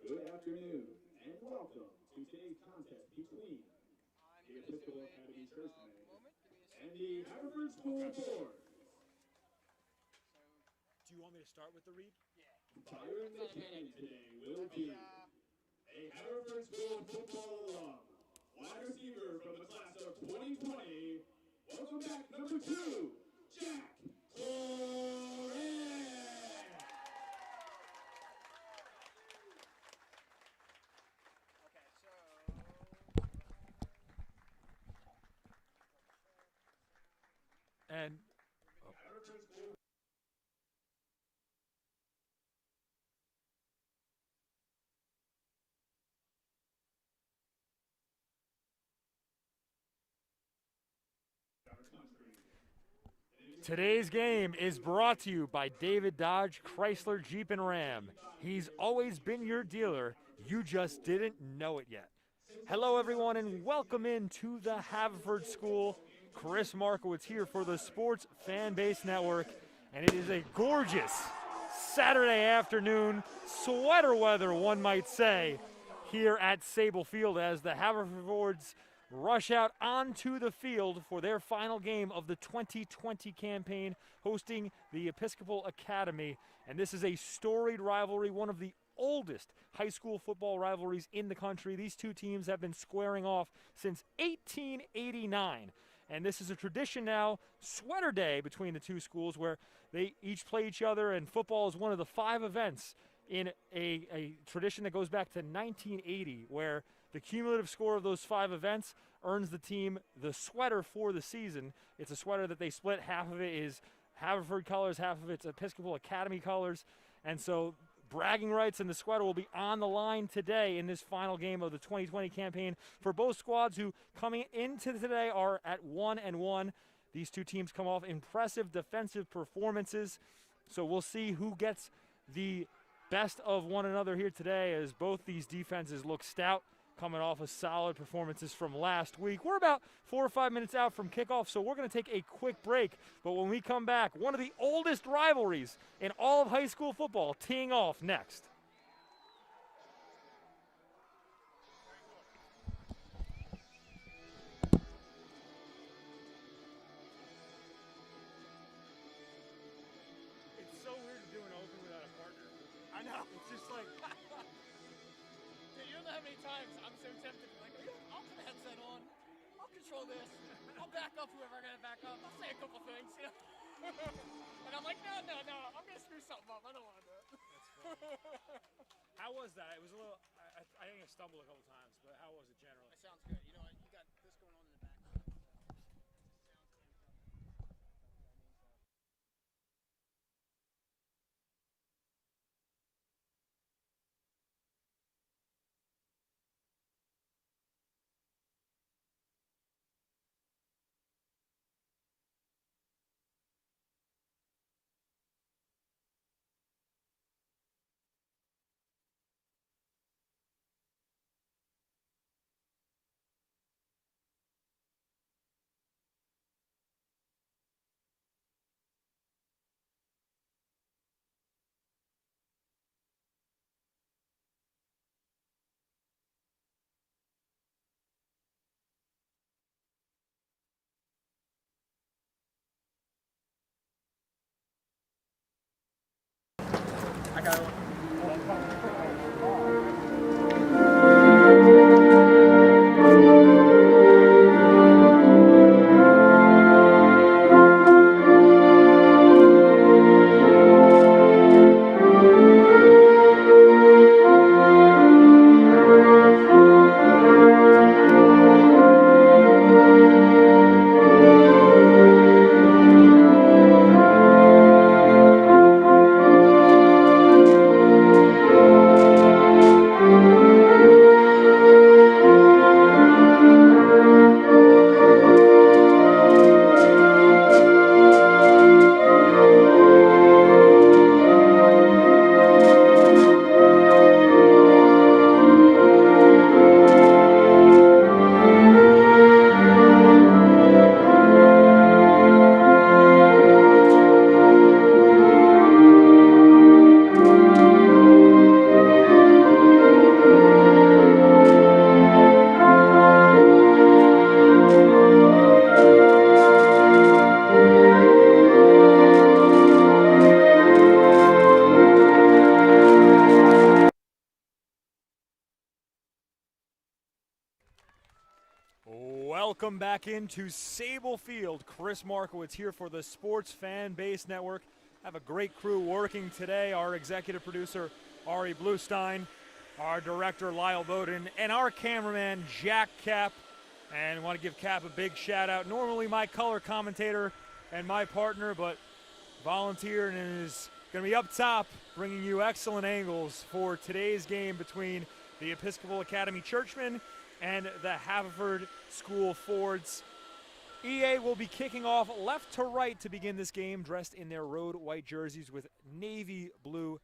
Good afternoon, and welcome to today's contest between the Episcopal Academy Churchmen and the Haverford School Board. Do you want me to start with the read? Firing the cannon today will be a Haverford School football alum, wide receiver from the class of 2020. Welcome back, number 2, Jack Scoreless. And today's game is brought to you by David Dodge, Chrysler, Jeep, and Ram. He's always been your dealer. You just didn't know it yet. Hello, everyone, and welcome into the Haverford School. Chris Markowitz here for the Sports Fan Base Network, and it is a gorgeous Saturday afternoon, sweater weather, one might say, here at Sable Field as the Haverfords rush out onto the field for their final game of the 2020 campaign, hosting the Episcopal Academy. And this is a storied rivalry, one of the oldest high school football rivalries in the country. These two teams have been squaring off since 1889. And this is a tradition now, sweater day between the two schools, where they each play each other, and football is one of the 5 events in a tradition that goes back to 1980, where the cumulative score of those 5 events earns the team the sweater for the season. It's a sweater that they split. Half of it is Haverford colors, half of it's Episcopal Academy colors. And so bragging rights and the sweater will be on the line today in this final game of the 2020 campaign for both squads, who coming into today are at 1-1. These two teams come off impressive defensive performances. So we'll see who gets the best of one another here today, as both these defenses look stout, coming off of solid performances from last week. We're about 4 or 5 minutes out from kickoff, so we're going to take a quick break. But when we come back, one of the oldest rivalries in all of high school football teeing off next. It's so weird to do an open without a partner. I know. It's just like... Dude, you don't know how many times I'm so tempted to I'll put the headset on, I'll control this, I'll back up whoever I gotta back up, I'll say a couple things, you know? And I'm like, no, I'm gonna screw something up, I don't want to do it. How was that? It was a little, I think I stumbled a couple times, but how was it generally? That sounds good. You know what, you got this going on in the background. Welcome back into Sable Field. Chris Markowitz here for the Sports Fan Base Network. Have a great crew working today. Our executive producer, Ari Bluestein, our director, Lyle Bowden, and our cameraman, Jack Cap. And I want to give Cap a big shout out. Normally my color commentator and my partner, but volunteered and is going to be up top bringing you excellent angles for today's game between the Episcopal Academy Churchmen and the Haverford School Fords. EA will be kicking off left to right to begin this game, dressed in their road white jerseys with navy blue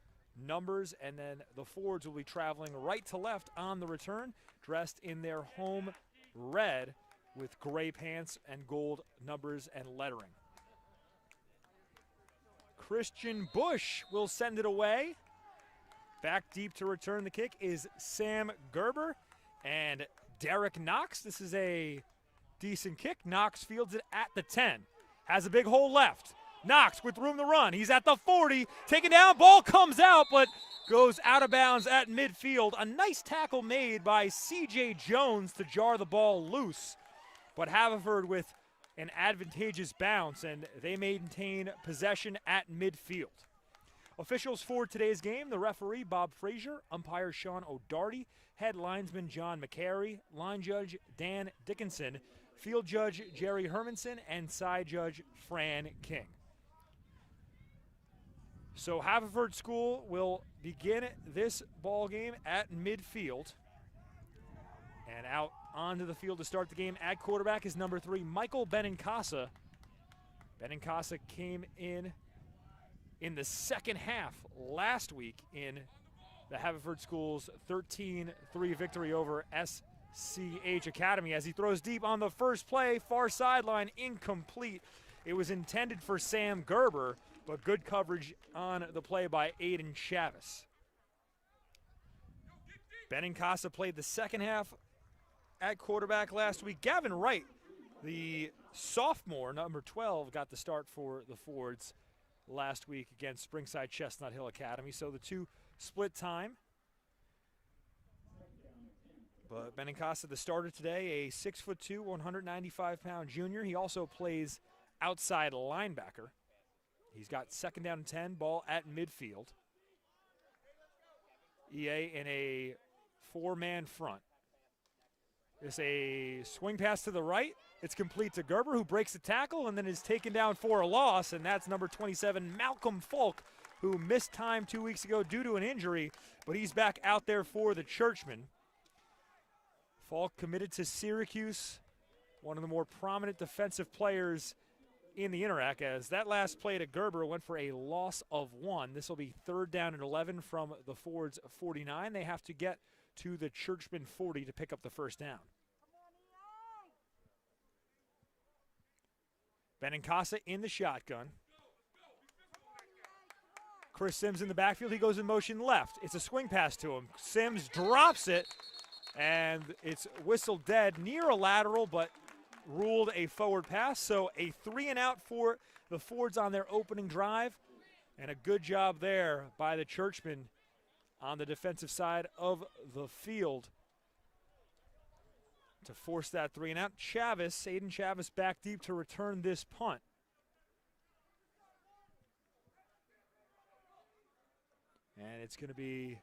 numbers, and then the Fords will be traveling right to left on the return, dressed in their home red with gray pants and gold numbers and lettering. Christian Bush will send it away. Back deep to return the kick is Sam Gerber and Derek Knox. This is a decent kick. Knox fields it at the 10. Has a big hole left. Knox with room to run. He's at the 40. Taken down. Ball comes out, but goes out of bounds at midfield. A nice tackle made by C.J. Jones to jar the ball loose. But Haverford with an advantageous bounce, and they maintain possession at midfield. Officials for today's game: the referee, Bob Frazier; umpire, Sean O'Darty; head linesman, John McCary; line judge, Dan Dickinson; field judge, Jerry Hermanson; and side judge, Fran King. So Haverford School will begin this ball game at midfield. And out onto the field to start the game at quarterback is number 3, Michael Benincasa. Benincasa came in the second half last week in the Haverford School's 13-3 victory over SCH Academy, as he throws deep on the first play, far sideline, incomplete. It was intended for Sam Gerber, but good coverage on the play by Aiden Chavis. Benincasa played the second half at quarterback last week. Gavin Wright, the sophomore, number 12, got the start for the Fords last week against Springside Chestnut Hill Academy, so the two split time. But Benincasa, the starter today, a 6'2", 195-pound junior. He also plays outside linebacker. He's got second down and 10, ball at midfield. EA in a 4-man front. It's a swing pass to the right. It's complete to Gerber, who breaks the tackle and then is taken down for a loss, and that's number 27, Malcolm Falk, who missed time 2 weeks ago due to an injury, but he's back out there for the Churchmen. Falk committed to Syracuse, one of the more prominent defensive players in the Interac, as that last play to Gerber went for a loss of 1. This will be third down and 11 from the Fords 49. They have to get to the Churchman 40 to pick up the first down. Benincasa in the shotgun. Chris Sims in the backfield. He goes in motion left. It's a swing pass to him. Sims drops it, and it's whistled dead near a lateral, but ruled a forward pass. So a 3-and-out for the Fords on their opening drive, and a good job there by the Churchmen on the defensive side of the field to force that 3-and-out. Aiden Chavis back deep to return this punt. And it's going to be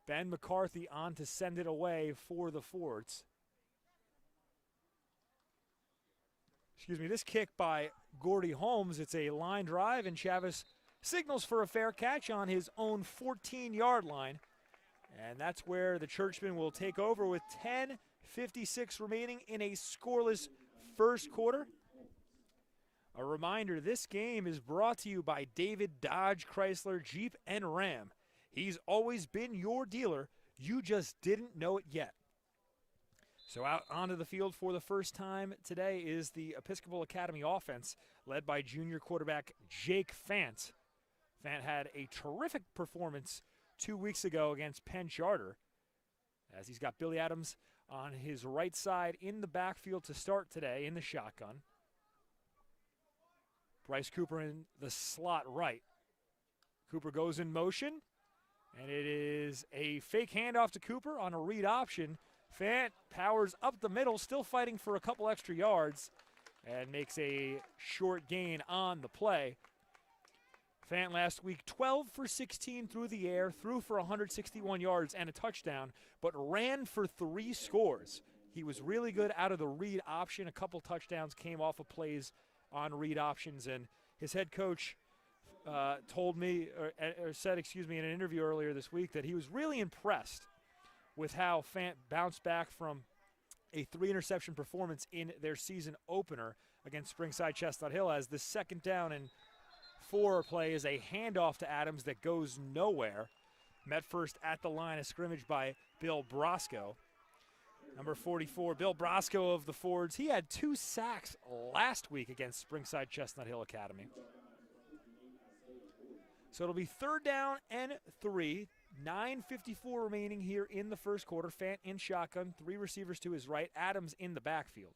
Ben McCarthy on to send it away for the Fords. This kick by Gordy Holmes. It's a line drive, and Chavis signals for a fair catch on his own 14-yard line. And that's where the Churchmen will take over with 10:56 remaining in a scoreless first quarter. A reminder, this game is brought to you by David Dodge Chrysler Jeep and Ram. He's always been your dealer. You just didn't know it yet. So out onto the field for the first time today is the Episcopal Academy offense, led by junior quarterback Jake Fant. Fant had a terrific performance 2 weeks ago against Penn Charter, as he's got Billy Adams on his right side in the backfield to start today in the shotgun. Bryce Cooper in the slot right. Cooper goes in motion, and it is a fake handoff to Cooper on a read option. Fant powers up the middle, still fighting for a couple extra yards, and makes a short gain on the play. Fant last week 12 for 16 through the air, threw for 161 yards and a touchdown, but ran for 3 scores. He was really good out of the read option. A couple touchdowns came off of plays on read options, and his head coach told me, or said, excuse me, in an interview earlier this week that he was really impressed with how Fant bounced back from a 3-interception performance in their season opener against Springside Chestnut Hill, as the 2nd down and 4 play is a handoff to Adams that goes nowhere. Met first at the line of scrimmage by Bill Brosco. Number 44, Bill Brosco of the Fords. He had 2 sacks last week against Springside Chestnut Hill Academy. So it'll be 3rd down and 3. 9:54 remaining here in the first quarter. Fant in shotgun, 3 receivers to his right. Adams in the backfield.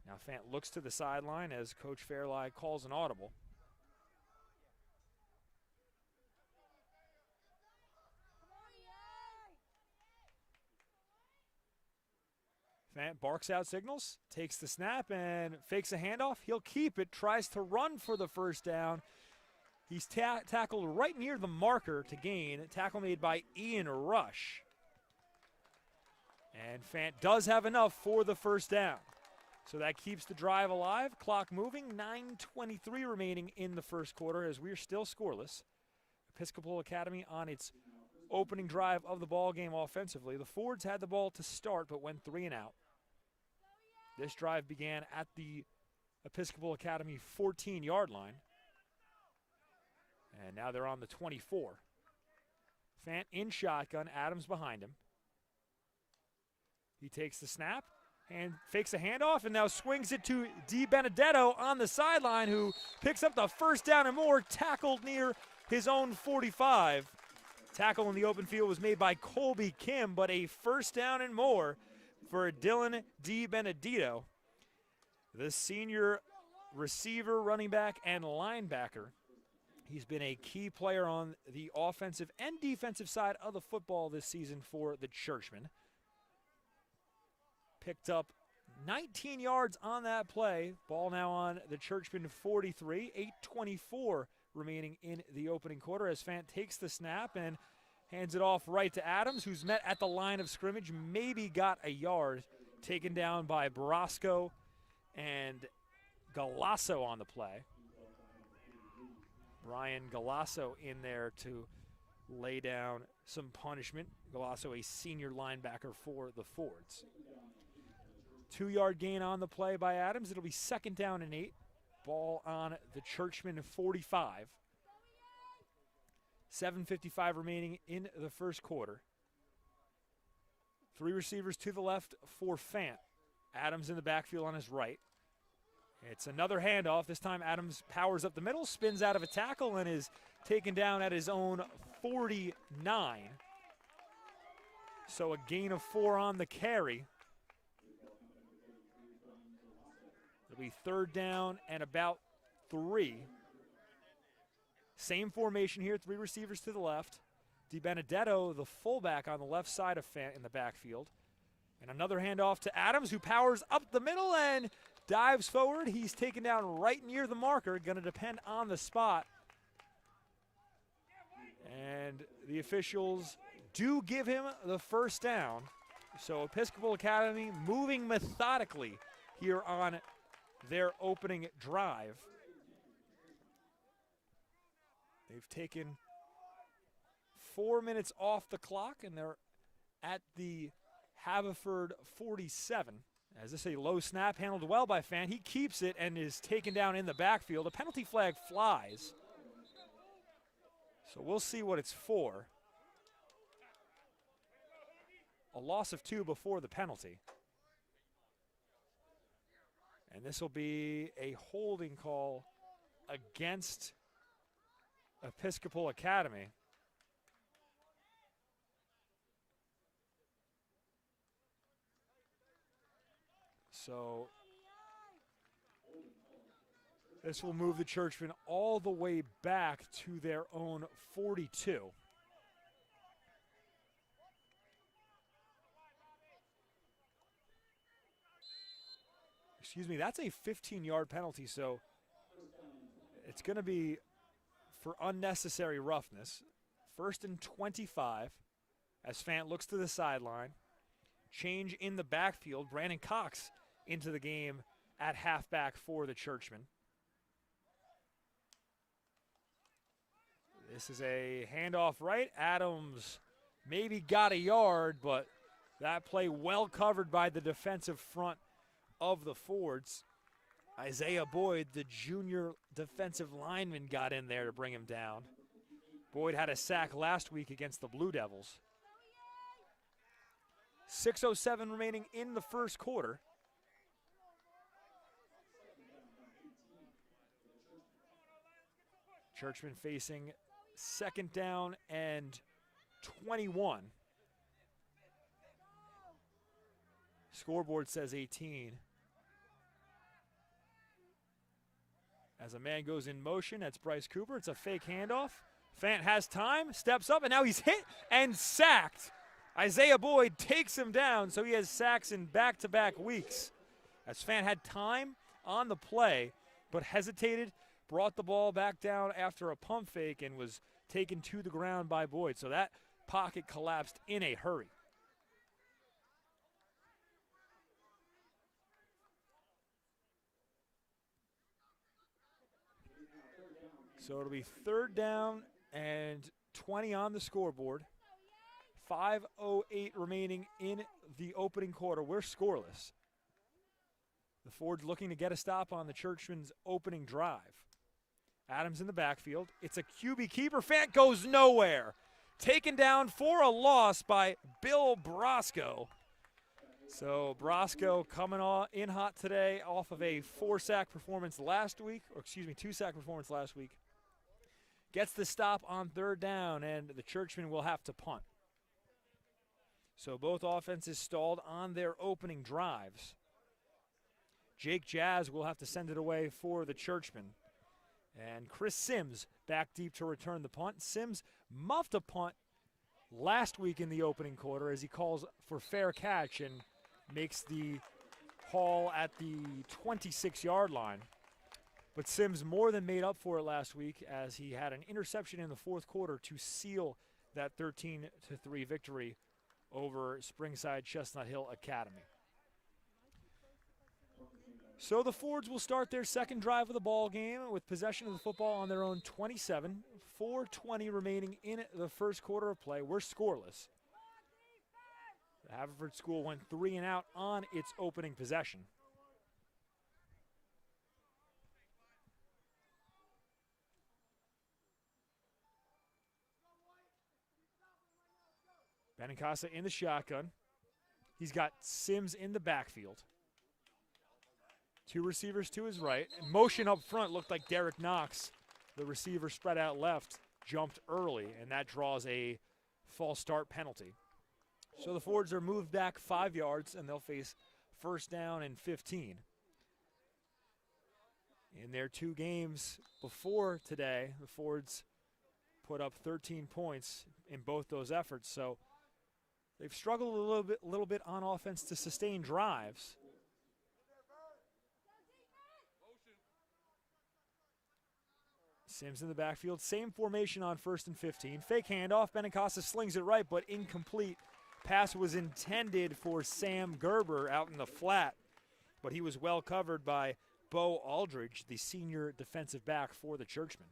Now Fant looks to the sideline as Coach Fairlie calls an audible. Fant barks out signals, takes the snap, and fakes a handoff. He'll keep it, tries to run for the 1st down. He's tackled right near the marker to gain. Tackle made by Ian Rush. And Fant does have enough for the 1st down. So that keeps the drive alive. Clock moving. 9:23 remaining in the first quarter as we're still scoreless. Episcopal Academy on its opening drive of the ball game offensively. The Fords had the ball to start but went 3 and out. This drive began at the Episcopal Academy 14-yard line. And now they're on the 24. Fant in shotgun, Adams behind him. He takes the snap and fakes a handoff and now swings it to DiBenedetto on the sideline, who picks up the 1st down and more, tackled near his own 45. Tackle in the open field was made by Colby Kim, but a 1st down and more for Dylan DiBenedetto, the senior receiver, running back, and linebacker. He's been a key player on the offensive and defensive side of the football this season for the Churchmen. Picked up 19 yards on that play. Ball now on the Churchman 43. 8:24 remaining in the opening quarter as Fant takes the snap and hands it off right to Adams, who's met at the line of scrimmage, maybe got a yard, taken down by Brosco and Galasso on the play. Brian Galasso in there to lay down some punishment. Galasso, a senior linebacker for the Fords. 2-yard gain on the play by Adams. It'll be 2nd down and 8. Ball on the Churchman 45. 7:55 remaining in the first quarter. 3 receivers to the left for Fant. Adams in the backfield on his right. It's another handoff. This time Adams powers up the middle, spins out of a tackle, and is taken down at his own 49. So a gain of 4 on the carry. It'll be 3rd down and about 3. Same formation here, 3 receivers to the left. DiBenedetto, the fullback, on the left side of Fant in the backfield. And another handoff to Adams, who powers up the middle and dives forward. He's taken down right near the marker. Going to depend on the spot. And the officials do give him the 1st down. So Episcopal Academy moving methodically here on their opening drive. They've taken 4 minutes off the clock, and they're at the Haverford 47. As this is a low snap, handled well by Fant. He keeps it and is taken down in the backfield. A penalty flag flies. So we'll see what it's for. A loss of 2 before the penalty. And this will be a holding call against Episcopal Academy. So this will move the Churchmen all the way back to their own 42. that's a 15-yard penalty, so it's going to be for unnecessary roughness. 1st and 25 as Fant looks to the sideline. Change in the backfield. Brandon Cox into the game at halfback for the Churchmen. This is a handoff right. Adams maybe got a yard, but that play well covered by the defensive front of the Fords. Isaiah Boyd, the junior defensive lineman, got in there to bring him down. Boyd had a sack last week against the Blue Devils. 6:07 remaining in the first quarter. Churchman facing 2nd down and 21. Scoreboard says 18. As a man goes in motion, that's Bryce Cooper. It's a fake handoff. Fant has time, steps up, and now he's hit and sacked. Isaiah Boyd takes him down, so he has sacks in back-to-back weeks. As Fant had time on the play, but hesitated, brought the ball back down after a pump fake, and was taken to the ground by Boyd. So that pocket collapsed in a hurry. So it'll be 3rd down and 20 on the scoreboard. 5:08 remaining in the opening quarter. We're scoreless. The Fords looking to get a stop on the Churchman's opening drive. Adams in the backfield. It's a QB keeper. Fant goes nowhere. Taken down for a loss by Bill Brosco. So Brosco coming in hot today off of a 4-sack performance last week, or 2-sack performance last week. Gets the stop on 3rd down, and the Churchmen will have to punt. So both offenses stalled on their opening drives. Jake Jazz will have to send it away for the Churchmen. And Chris Sims back deep to return the punt. Sims muffed a punt last week in the opening quarter as he calls for fair catch and makes the haul at the 26-yard line. But Sims more than made up for it last week as he had an interception in the 4th quarter to seal that 13-3 victory over Springside Chestnut Hill Academy. So the Fords will start their 2nd drive of the ball game with possession of the football on their own 27. 4:20 remaining in the first quarter of play. We're scoreless. The Haverford School went 3 and out on its opening possession. Benincasa in the shotgun. He's got Sims in the backfield. 2 receivers to his right. Motion up front looked like Derek Knox. The receiver spread out left, jumped early, and that draws a false start penalty. So the Fords are moved back 5 yards, and they'll face 1st down and 15. In their 2 games before today, the Fords put up 13 points in both those efforts. So they've struggled a little bit on offense to sustain drives. Sims in the backfield. Same formation on 1st and 15. Fake handoff. Benincasa slings it right, but incomplete. Pass was intended for Sam Gerber out in the flat, but he was well covered by Bo Aldridge, the senior defensive back for the Churchmen.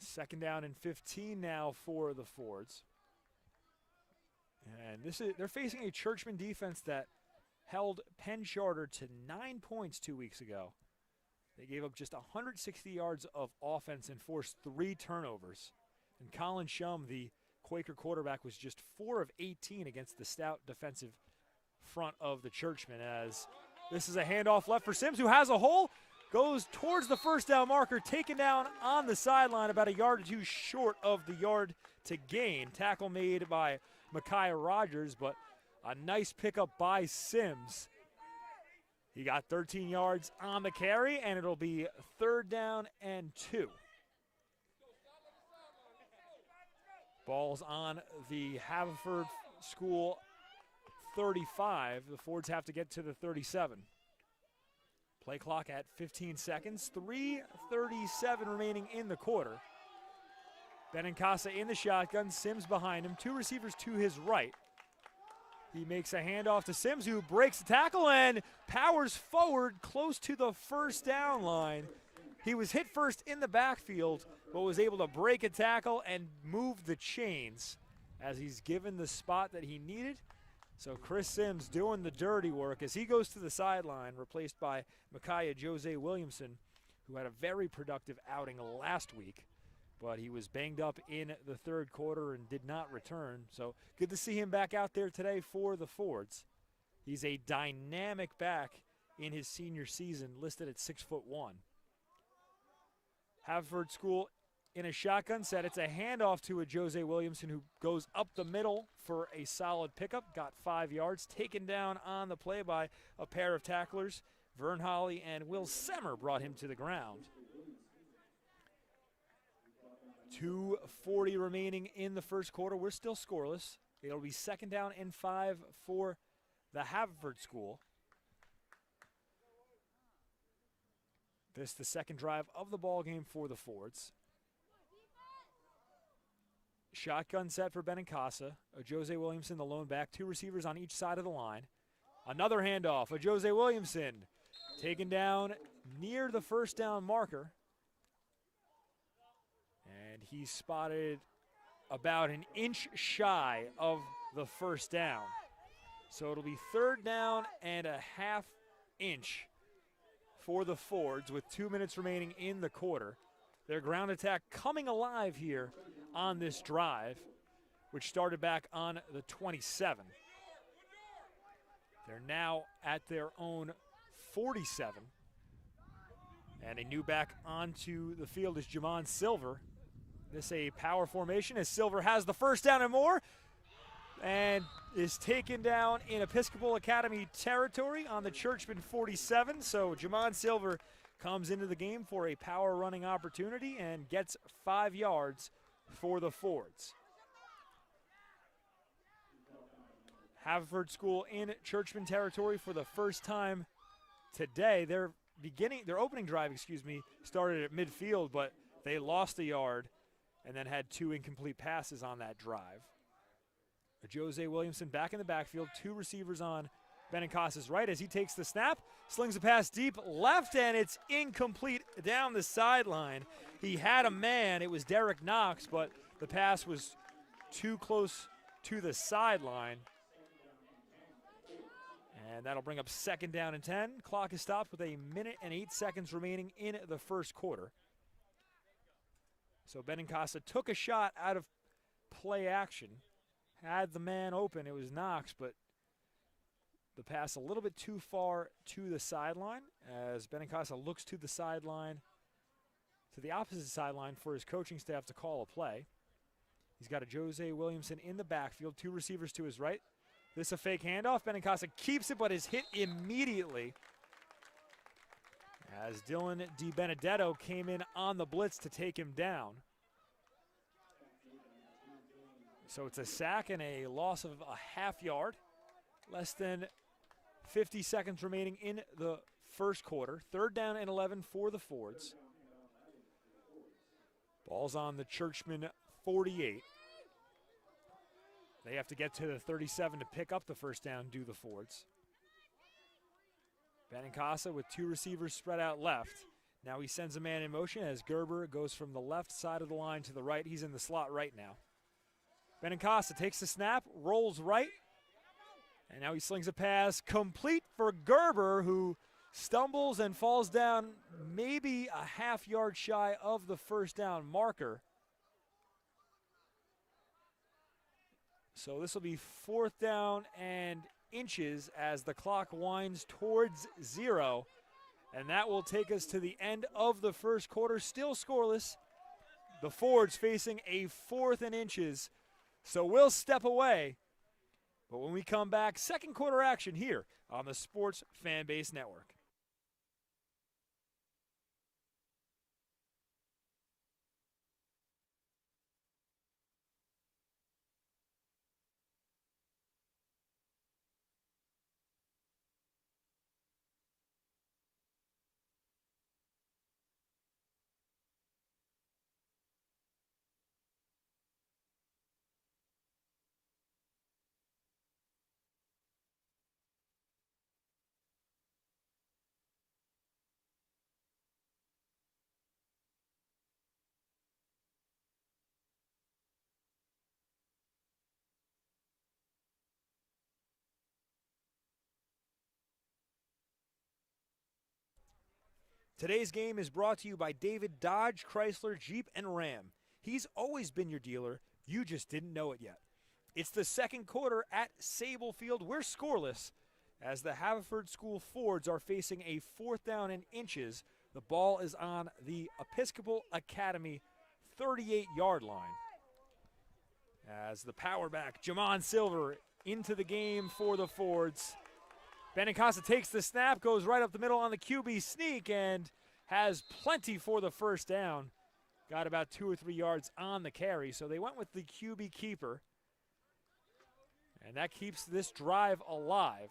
2nd down and 15 now for the Fords. And they're facing a Churchman defense that held Penn Charter to 9 points 2 weeks ago. They gave up just 160 yards of offense and forced 3 turnovers. And Colin Shum, the Quaker quarterback, was just 4 of 18 against the stout defensive front of the Churchmen. As this is a handoff left for Sims, who has a hole, goes towards the 1st down marker, taken down on the sideline about a yard or 2 short of the yard to gain. Tackle made by Micaiah Rogers, but a nice pickup by Sims. He got 13 yards on the carry, and it'll be 3rd down and 2. Ball's on the Haverford School 35. The Fords have to get to the 37. Play clock at 15 seconds. 3:37 remaining in the quarter. Benincasa in the shotgun. Sims behind him. 2 receivers to his right. He makes a handoff to Sims, who breaks the tackle and powers forward close to the first down line. He was hit first in the backfield, but was able to break a tackle and move the chains as he's given the spot that he needed. So Chris Sims doing the dirty work as he goes to the sideline, replaced by Micaiah Jose Williamson, who had a very productive outing last week, but he was banged up in the third quarter and did not return. So good to see him back out there today for the Fords. He's a dynamic back in his senior season, listed at 6'1". Haverford School in a shotgun set. It's a handoff to a Jose Williamson, who goes up the middle for a solid pickup. Got 5 yards. Taken down on the play by a pair of tacklers. Vern Holly and Will Semmer brought him to the ground. 2:40 remaining in the first quarter. We're still scoreless. It'll be 2nd down and 5 for the Haverford School. This is the second drive of the ball game for the Fords. Shotgun set for Benincasa. A Jose Williamson, the lone back. 2 receivers on each side of the line. Another handoff. A Jose Williamson taken down near the first down marker. And he's spotted about an inch shy of the first down. So it'll be 3rd down and a half inch for the Fords with 2 minutes remaining in the quarter. Their ground attack coming alive here on this drive, which started back on the 27. They're now at their own 47. And a new back onto the field is Jamon Silver. This a power formation as Silver has the first down and more, and is taken down in Episcopal Academy territory on the Churchman 47. So Jamon Silver comes into the game for a power running opportunity and gets 5 yards for the Fords. Haverford School in Churchman territory for the first time today. Their opening drive, started at midfield, but they lost a yard and then had 2 incomplete passes on that drive. Jose Williamson back in the backfield, 2 receivers on Benincasa's right as he takes the snap, slings a pass deep left, and it's incomplete down the sideline. He had a man, it was Derek Knox, but the pass was too close to the sideline. And that'll bring up 2nd down and 10. Clock is stopped with 1 minute and 8 seconds remaining in the first quarter. So Benincasa took a shot out of play action. Had the man open, it was Knox, but the pass a little bit too far to the sideline as Benincasa looks to the sideline, to the opposite sideline for his coaching staff to call a play. He's got a Jose Williamson in the backfield, 2 receivers to his right. This a fake handoff. Benincasa keeps it, but is hit immediately as Dylan DiBenedetto came in on the blitz to take him down. So it's a sack and a loss of a half yard. Less than 50 seconds remaining in the first quarter. 3rd down and 11 for the Fords. Ball's on the Churchman 48. They have to get to the 37 to pick up the first down, do the Fords. Benincasa with 2 receivers spread out left. Now he sends a man in motion as Gerber goes from the left side of the line to the right. He's in the slot right now. Benincasa takes the snap, rolls right, and now he slings a pass complete for Gerber, who stumbles and falls down maybe a half yard shy of the first down marker. So this will be 4th down and inches as the clock winds towards 0. And that will take us to the end of the first quarter, still scoreless. The Fords facing a 4th and inches. So we'll step away. But when we come back, second quarter action here on the Sports Fanbase Network. Today's game is brought to you by David Dodge, Chrysler, Jeep, and Ram. He's always been your dealer. You just didn't know it yet. It's the second quarter at Sable Field. We're scoreless as the Haverford School Fords are facing a 4th down and inches. The ball is on the Episcopal Academy 38-yard line. As the power back, Jamon Silver, into the game for the Fords. Benincasa takes the snap, goes right up the middle on the QB sneak, and has plenty for the first down. Got about 2 or 3 yards on the carry, so they went with the QB keeper. And that keeps this drive alive.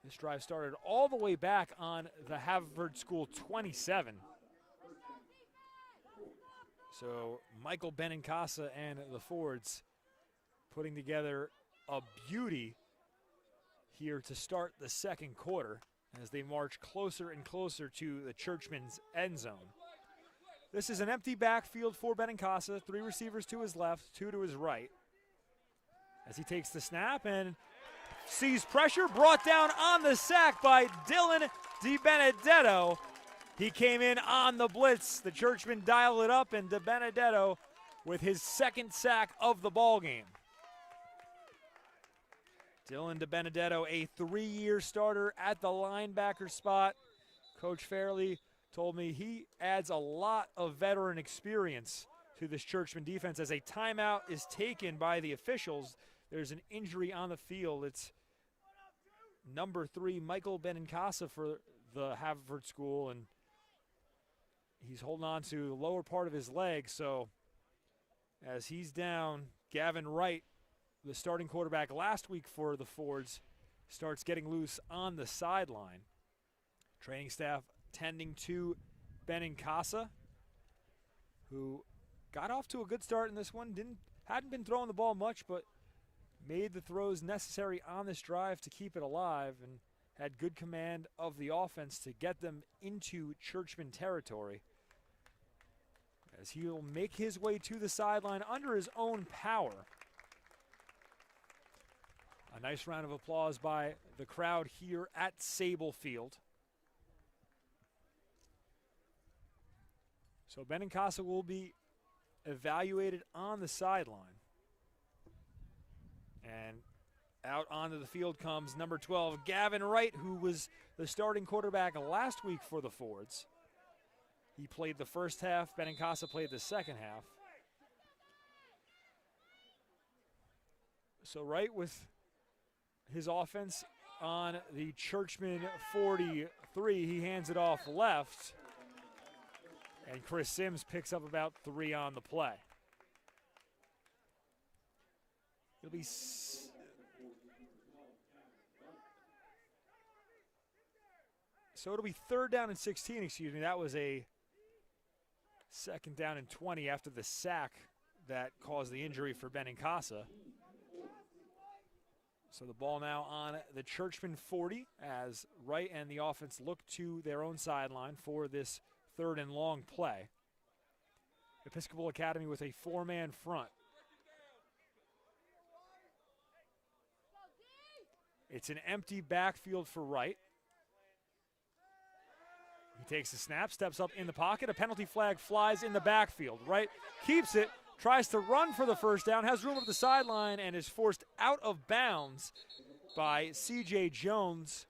This drive started all the way back on the Haverford School 27. So Michael Benincasa and the Fords putting together a beauty here to start the second quarter as they march closer and closer to the Churchman's end zone. This is an empty backfield for Benincasa. 3 receivers to his left, 2 to his right. As he takes the snap and sees pressure, brought down on the sack by Dylan DiBenedetto. He came in on the blitz. The Churchmen dial it up, and DiBenedetto with his 2nd sack of the ballgame. Dylan DiBenedetto, a 3-year starter at the linebacker spot. Coach Fairley told me he adds a lot of veteran experience to this Churchman defense. As a timeout is taken by the officials, there's an injury on the field. It's number 3, Michael Benincasa for the Haverford School, and he's holding on to the lower part of his leg. So as he's down, Gavin Wright, the starting quarterback last week for the Fords, starts getting loose on the sideline. Training staff tending to Benincasa, who got off to a good start in this one. Hadn't been throwing the ball much, but made the throws necessary on this drive to keep it alive and had good command of the offense to get them into Churchman territory. As he'll make his way to the sideline under his own power. A nice round of applause by the crowd here at Sable Field. So Benincasa will be evaluated on the sideline. And out onto the field comes number 12, Gavin Wright, who was the starting quarterback last week for the Fords. He played the first half. Benincasa played the second half. So Wright with his offense on the Churchman 43. He hands it off left. And Chris Sims picks up about 3 on the play. It'll be so it'll be 3rd down and 16, excuse me. That was a 2nd down and 20 after the sack that caused the injury for Benincasa. So the ball now on the Churchman 40 as Wright and the offense look to their own sideline for this 3rd and long play. Episcopal Academy with a 4-man front. It's an empty backfield for Wright. He takes the snap, steps up in the pocket. A penalty flag flies in the backfield. Wright keeps it, tries to run for the first down, has room up the sideline, and is forced out of bounds by C.J. Jones.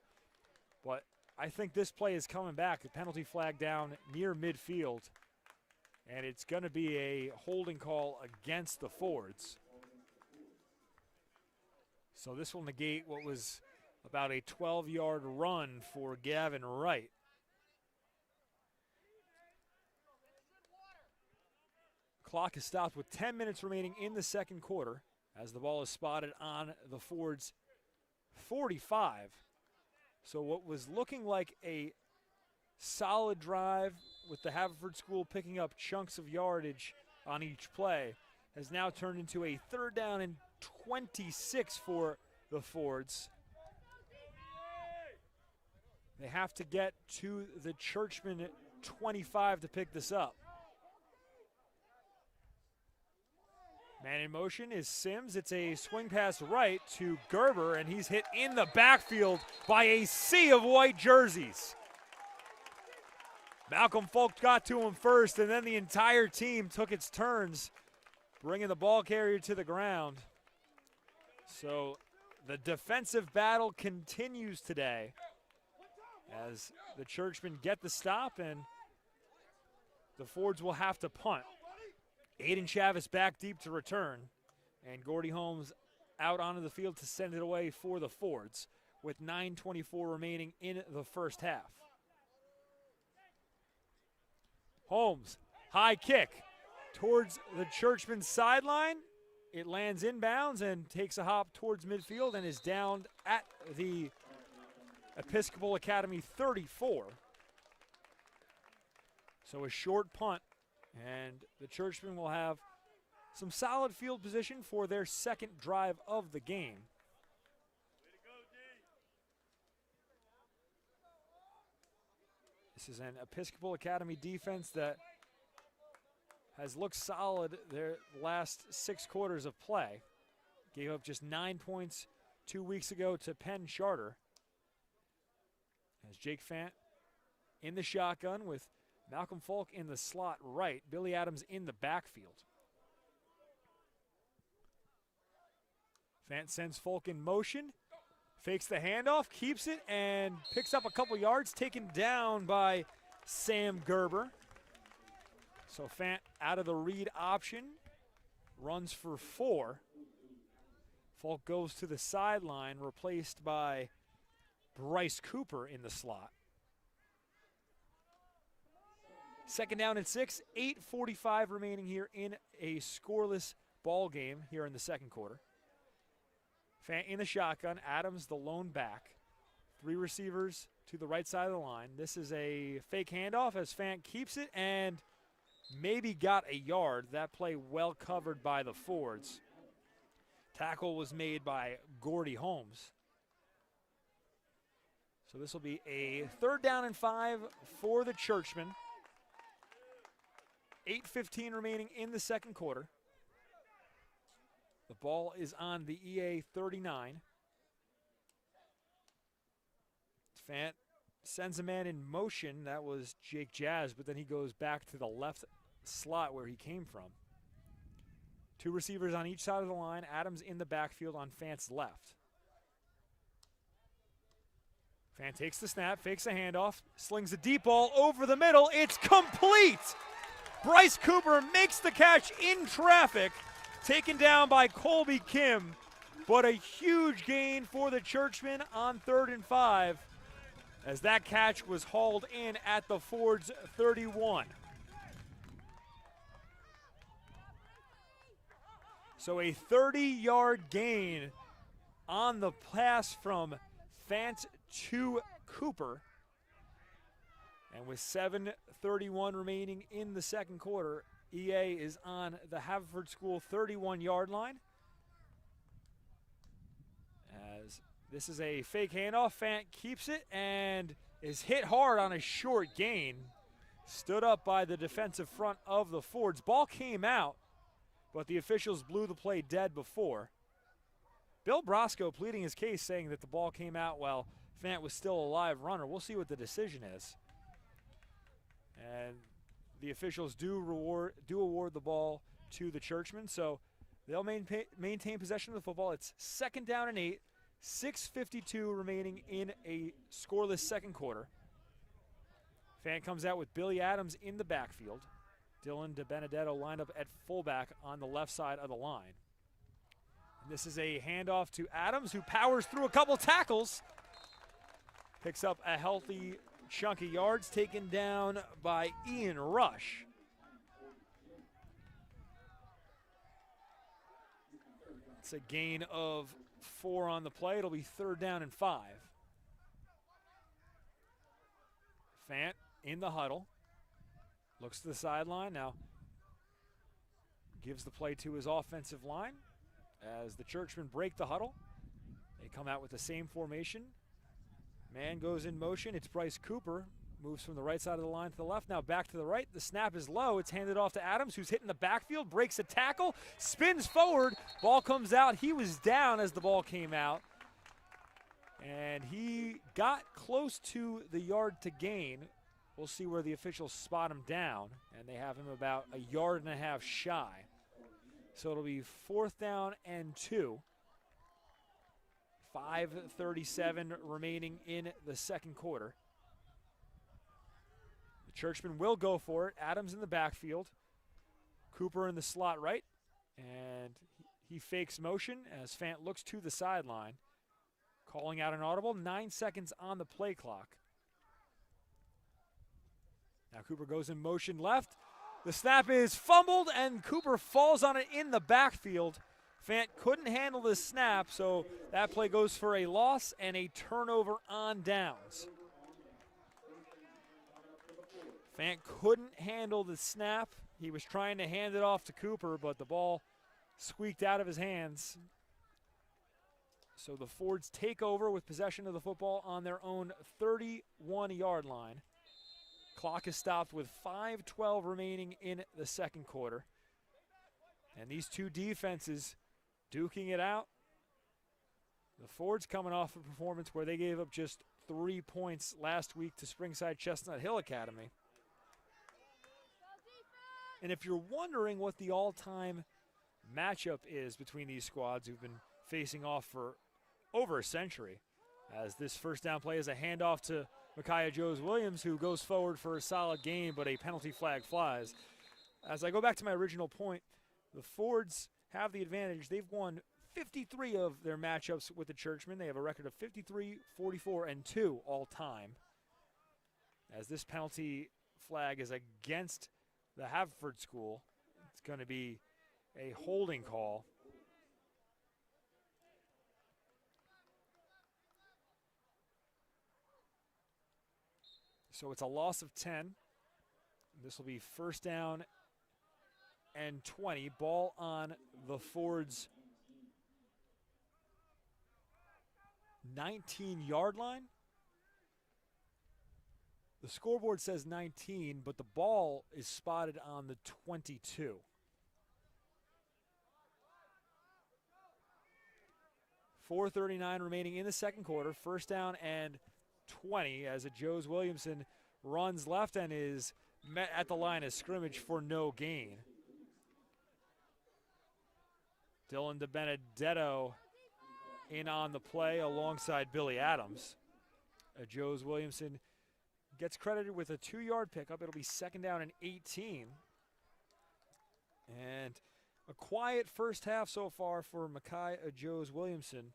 But I think this play is coming back. The penalty flag down near midfield. And it's going to be a holding call against the Fords. So this will negate what was about a 12-yard run for Gavin Wright. Clock is stopped with 10 minutes remaining in the second quarter as the ball is spotted on the Fords 45. So what was looking like a solid drive with the Haverford School picking up chunks of yardage on each play has now turned into a 3rd down and 26 for the Fords. They have to get to the Churchman 25 to pick this up. Man in motion is Sims. It's a swing pass right to Gerber, and he's hit in the backfield by a sea of white jerseys. Malcolm Folk got to him first, and then the entire team took its turns, bringing the ball carrier to the ground. So the defensive battle continues today as the Churchmen get the stop, and the Fords will have to punt. Aiden Chavis back deep to return, and Gordy Holmes out onto the field to send it away for the Fords with 9:24 remaining in the first half. Holmes, high kick towards the Churchman's sideline. It lands inbounds and takes a hop towards midfield and is down at the Episcopal Academy 34. So a short punt, and the Churchmen will have some solid field position for their second drive of the game. This is an Episcopal Academy defense that has looked solid their last 6 quarters of play. Gave up just 9 points 2 weeks ago to Penn Charter. As Jake Fant in the shotgun with Malcolm Folk in the slot right, Billy Adams in the backfield. Fant sends Folk in motion, fakes the handoff, keeps it, and picks up a couple yards, taken down by Sam Gerber. So Fant out of the read option, runs for 4. Folk goes to the sideline, replaced by Bryce Cooper in the slot. Second down and 6, 8:45 remaining here in a scoreless ball game here in the second quarter. Fant in the shotgun, Adams the lone back. 3 receivers to the right side of the line. This is a fake handoff as Fant keeps it and maybe got a yard. That play well covered by the Fords. Tackle was made by Gordy Holmes. So this will be a 3rd down and 5 for the Churchmen. 8:15 remaining in the second quarter. The ball is on the EA 39. Fant sends a man in motion. That was Jake Jazz, but then he goes back to the left slot where he came from. 2 receivers on each side of the line. Adams in the backfield on Fant's left. Fant takes the snap, fakes a handoff, slings a deep ball over the middle. It's complete! Bryce Cooper makes the catch in traffic, taken down by Colby Kim, but a huge gain for the Churchmen on 3rd and 5 as that catch was hauled in at the Fords 31. So a 30-yard gain on the pass from Fant to Cooper. And with 7:31 remaining in the second quarter, EA is on the Haverford School 31-yard line. As this is a fake handoff, Fant keeps it and is hit hard on a short gain. Stood up by the defensive front of the Fords. Ball came out, but the officials blew the play dead before. Bill Brosco pleading his case, saying that the ball came out while Fant was still a live runner. We'll see what the decision is. And the officials do award the ball to the Churchmen, so they'll maintain possession of the football. It's 2nd down and 8, 6:52 remaining in a scoreless second quarter. Fant comes out with Billy Adams in the backfield. Dylan DiBenedetto lined up at fullback on the left side of the line. And this is a handoff to Adams, who powers through a couple tackles. Picks up a healthy chunk of yards, taken down by Ian Rush. It's a gain of 4 on the play. It'll be 3rd down and 5. Fant in the huddle. Looks to the sideline now. Gives the play to his offensive line as the Churchmen break the huddle. They come out with the same formation. Man goes in motion. It's Bryce Cooper. Moves from the right side of the line to the left. Now back to the right. The snap is low. It's handed off to Adams, who's hitting the backfield. Breaks a tackle. Spins forward. Ball comes out. He was down as the ball came out. And he got close to the yard to gain. We'll see where the officials spot him down, and they have him about a yard and a half shy. So it'll be 4th down and 2. 5:37 remaining in the second quarter. The Churchmen will go for it. Adams in the backfield. Cooper in the slot right. And he fakes motion as Fant looks to the sideline. Calling out an audible. 9 seconds on the play clock. Now Cooper goes in motion left. The snap is fumbled, and Cooper falls on it in the backfield. Fant couldn't handle the snap, so that play goes for a loss and a turnover on downs. Fant couldn't handle the snap. He was trying to hand it off to Cooper, but the ball squeaked out of his hands. So the Fords take over with possession of the football on their own 31-yard line. Clock is stopped with 5:12 remaining in the second quarter. And these two defenses duking it out. The Fords coming off a performance where they gave up just 3 points last week to Springside Chestnut Hill Academy. And if you're wondering what the all-time matchup is between these squads who've been facing off for over a century, as this first down play is a handoff to Micaiah Joes-Williams, who goes forward for a solid gain, but a penalty flag flies. As I go back to my original point, the Fords have the advantage. They've won 53 of their matchups with the Churchmen. They have a record of 53, 44, and 2 all time. As this penalty flag is against the Haverford school, it's going to be a holding call. So it's a loss of 10. This will be first down and 20. Ball on the Fords' 19-yard line. The scoreboard says 19, but the ball is spotted on the 22. .439 remaining in the second quarter. First down and 20 as a Joes-Williamson runs left and is met at the line of scrimmage for no gain. Dylan DiBenedetto in on the play alongside Billy Adams. Joes-Williamson gets credited with a 2-yard pickup. It'll be second down and 18. And a quiet first half so far for Micaiah Joes-Williamson.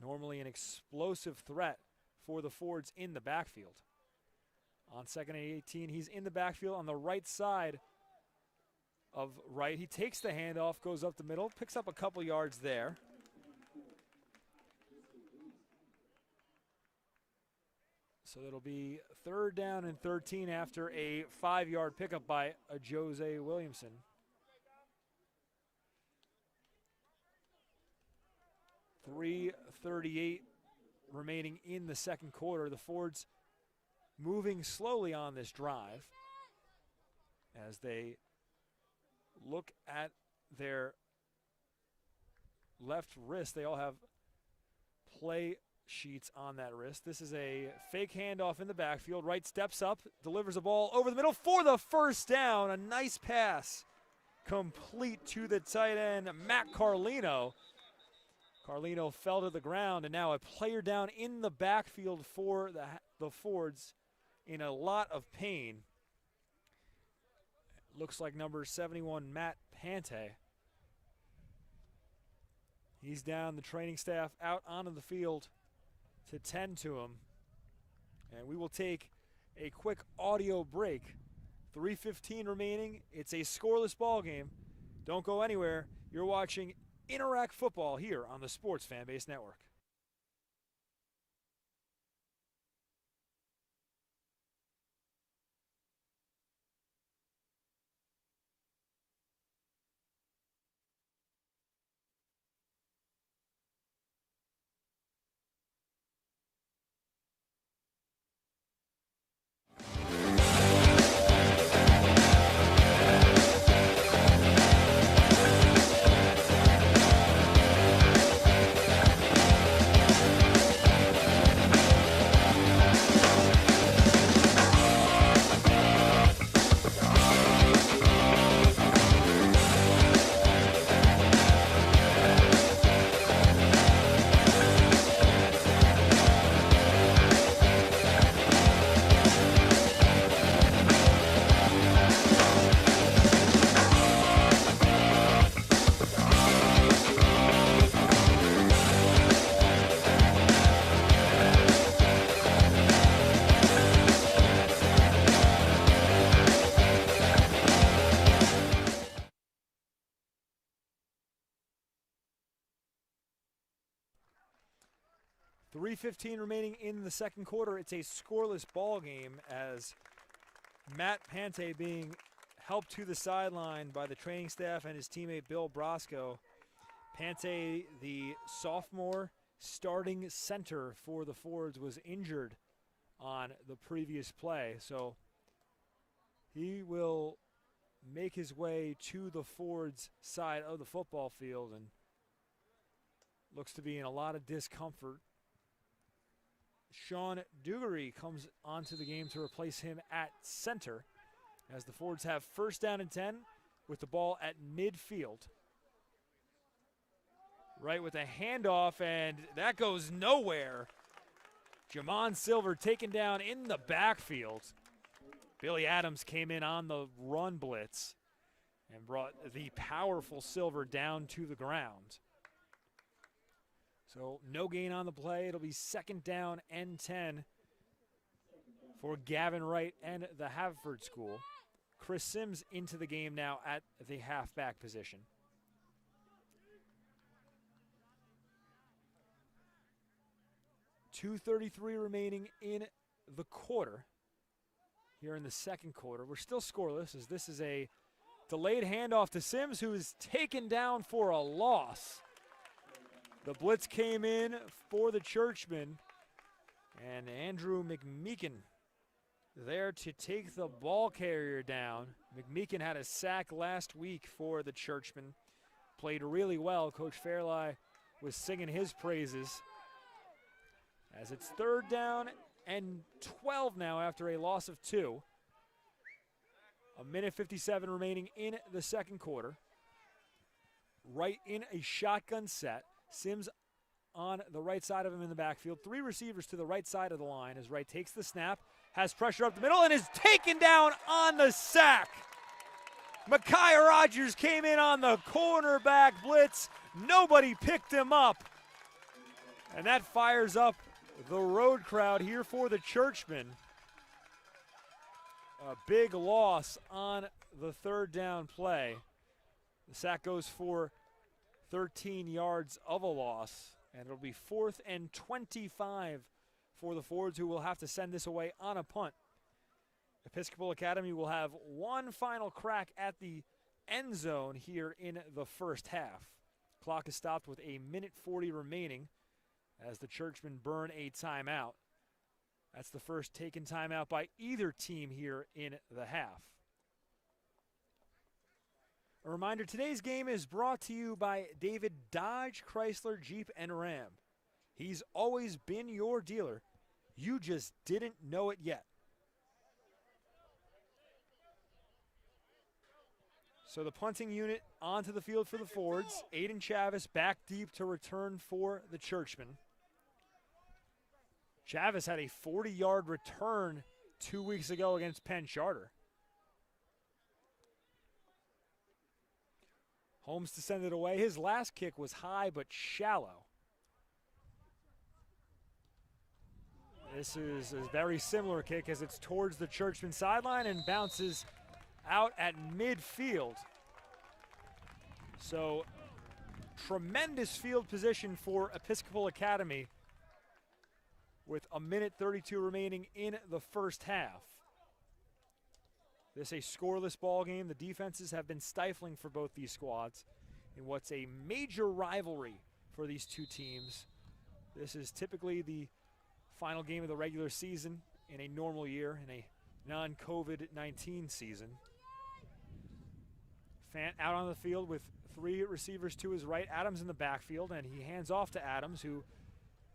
Normally an explosive threat for the Fords in the backfield. On second and 18, he's in the backfield on the right side of right. He takes the handoff, goes up the middle, picks up a couple yards there. So it'll be third down and 13 after a 5-yard pickup by Joes-Williamson. .338 remaining in the second quarter. The Fords moving slowly on this drive as they look at their left wrist. They all have play sheets on that wrist. This is a fake handoff in the backfield. Wright steps up, delivers a ball over the middle for the first down. A nice pass complete to the tight end, Matt Carlino. Carlino fell to the ground, and now a player down in the backfield for the Fords in a lot of pain. Looks like number 71, Matt Pante. He's down, the training staff out onto the field to tend to him. And we will take a quick audio break. 3:15 remaining. It's a scoreless ball game. Don't go anywhere. You're watching Interact Football here on the Sports Fanbase Network. 3:15 remaining in the second quarter. It's a scoreless ball game as Matt Pante being helped to the sideline by the training staff and his teammate Bill Brosco. Pante, the sophomore starting center for the Fords, was injured on the previous play, so he will make his way to the Fords side of the football field and looks to be in a lot of discomfort. Sean Dugarry comes onto the game to replace him at center as the Fords have 1st down and 10 with the ball at midfield. Right with a handoff, and that goes nowhere. Jamon Silver taken down in the backfield. Billy Adams came in on the run blitz and brought the powerful Silver down to the ground. So no gain on the play. It'll be 2nd down and 10 for Gavin Wright and the Haverford School. Chris Sims into the game now at the halfback position. .233 remaining in the quarter. Here in the second quarter, we're still scoreless as this is a delayed handoff to Sims, who is taken down for a loss. The blitz came in for the Churchmen, and Andrew McMeekin there to take the ball carrier down. McMeekin had a sack last week for the Churchmen, played really well. Coach Fairlie was singing his praises. As it's 3rd down and 12 now after a loss of 2. 1:57 remaining in the second quarter. Right in a shotgun set. Sims on the right side of him in the backfield. 3 receivers to the right side of the line as Wright takes the snap, has pressure up the middle, and is taken down on the sack. Micaiah Rogers came in on the cornerback blitz. Nobody picked him up. And that fires up the road crowd here for the Churchmen. A big loss on the 3rd down play. The sack goes for 13 yards of a loss, and it'll be 4th and 25 for the Fords, who will have to send this away on a punt. Episcopal Academy will have one final crack at the end zone here in the first half. Clock is stopped with 1:40 remaining as the Churchmen burn a timeout. That's the first taken timeout by either team here in the half. A reminder, today's game is brought to you by David Dodge, Chrysler, Jeep, and Ram. He's always been your dealer. You just didn't know it yet. So the punting unit onto the field for the Fords. Aiden Chavis back deep to return for the Churchmen. Chavis had a 40-yard return 2 weeks ago against Penn Charter. Holmes to send it away. His last kick was high but shallow. This is a very similar kick as it's towards the Churchman sideline and bounces out at midfield. So tremendous field position for Episcopal Academy with 1:32 remaining in the first half. This is a scoreless ball game. The defenses have been stifling for both these squads in what's a major rivalry for these two teams. This is typically the final game of the regular season in a normal year, in a non-COVID-19 season. Fant out on the field with 3 receivers to his right. Adams in the backfield, and he hands off to Adams, who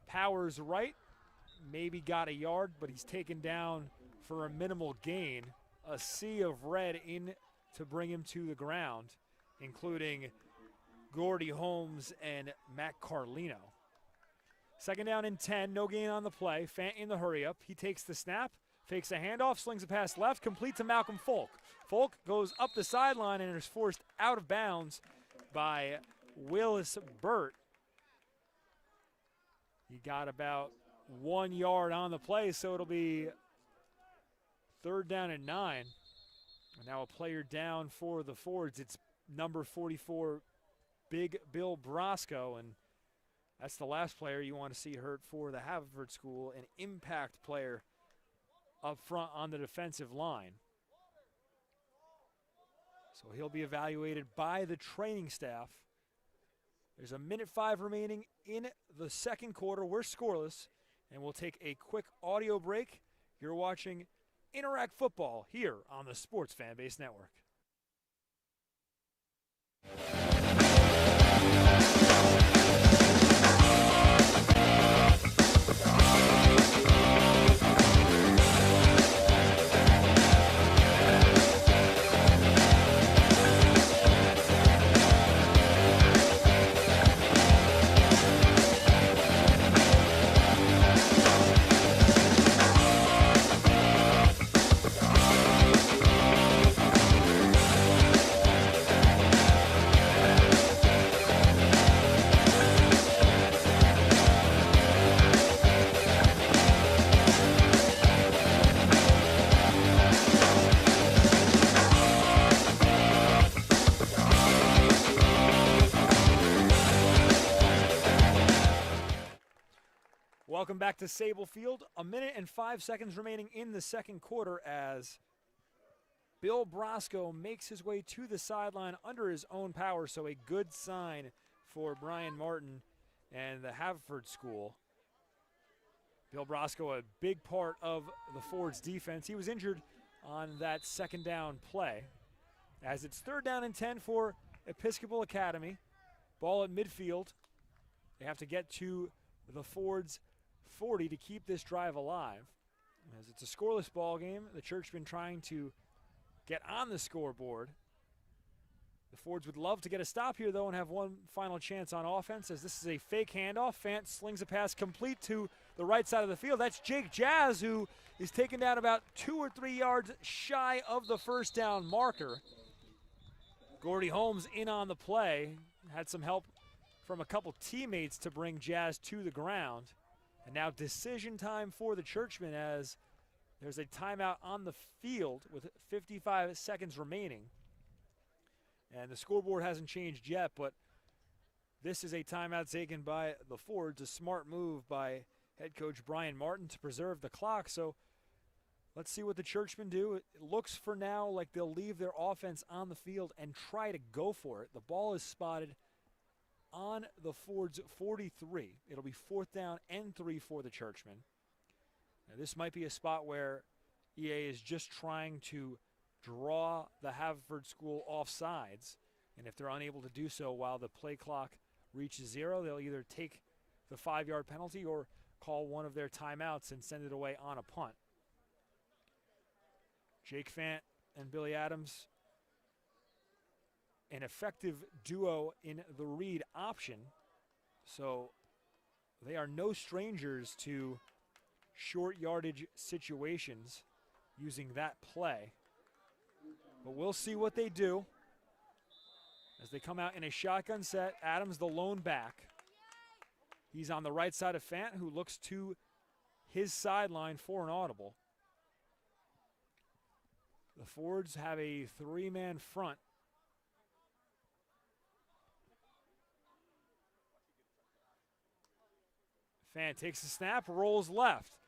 powers right. Maybe got a yard, but he's taken down for a minimal gain. A sea of red in to bring him to the ground, including Gordy Holmes and Matt Carlino. 2nd down and 10, no gain on the play. Fant in the hurry up. He takes the snap, fakes a handoff, slings a pass left, complete to Malcolm Folk. Folk goes up the sideline and is forced out of bounds by Willis Burt. He got about 1 yard on the play, so it'll be 3rd down and 9. And now a player down for the Fords. It's number 44, Big Bill Brosco. And That's the last player you want to see hurt for the Haverford School, an impact player up front on the defensive line. So he'll be evaluated by the training staff. There's 1:05 remaining in the second quarter. We're scoreless, and we'll take a quick audio break. You're watching Interact Football here on the Sports Fanbase Network. Welcome back to Sable Field. 1:05 remaining in the second quarter as Bill Brosco makes his way to the sideline under his own power, so a good sign for Brian Martin and the Haverford School. Bill Brosco, a big part of the Ford's defense. He was injured on that second down play. As it's 3rd down and 10 for Episcopal Academy. Ball at midfield. They have to get to the Ford's 40 to keep this drive alive. As it's a scoreless ball game, the Churchmen trying to get on the scoreboard. The Fords would love to get a stop here, though, and have one final chance on offense, as this is a fake handoff. Fant slings a pass complete to the right side of the field. That's Jake Jazz, who is taken down about 2 or 3 yards shy of the first down marker. Gordy Holmes in on the play. Had some help from a couple teammates to bring Jazz to the ground. And now decision time for the Churchmen, as there's a timeout on the field with 55 seconds remaining. And the scoreboard hasn't changed yet, but this is a timeout taken by the Fords. A smart move by head coach Brian Martin to preserve the clock. So let's see what the Churchmen do. It looks for now like they'll leave their offense on the field and try to go for it. The ball is spotted on the Ford's 43. It'll be 4th down and 3 for the Churchmen. Now, this might be a spot where EA is just trying to draw the Haverford School off sides, and if they're unable to do so while the play clock reaches 0, they'll either take the 5-yard penalty or call one of their timeouts and send it away on a punt. Jake Fant and Billy Adams, an effective duo in the read option, so they are no strangers to short yardage situations using that play. But we'll see what they do as they come out in a shotgun set. Adams, the lone back. He's on the right side of Fant, who looks to his sideline for an audible. The Fords have a 3-man front. Fant takes the snap, rolls left.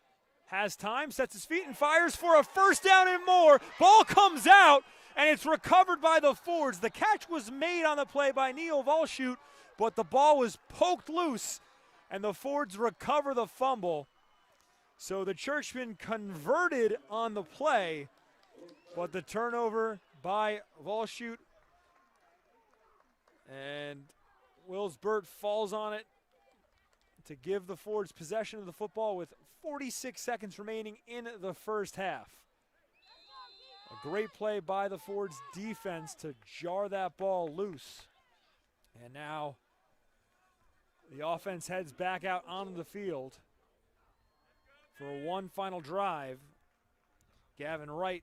Has time, sets his feet, and fires for a 1st down and more. Ball comes out, and it's recovered by the Fords. The catch was made on the play by Neil Volshoot, but the ball was poked loose, and the Fords recover the fumble. So the Churchmen converted on the play, but the turnover by Volshoot, and Wills Burt falls on it to give the Fords possession of the football with 46 seconds remaining in the first half. A great play by the Fords defense to jar that ball loose. And now the offense heads back out onto the field for one final drive. Gavin Wright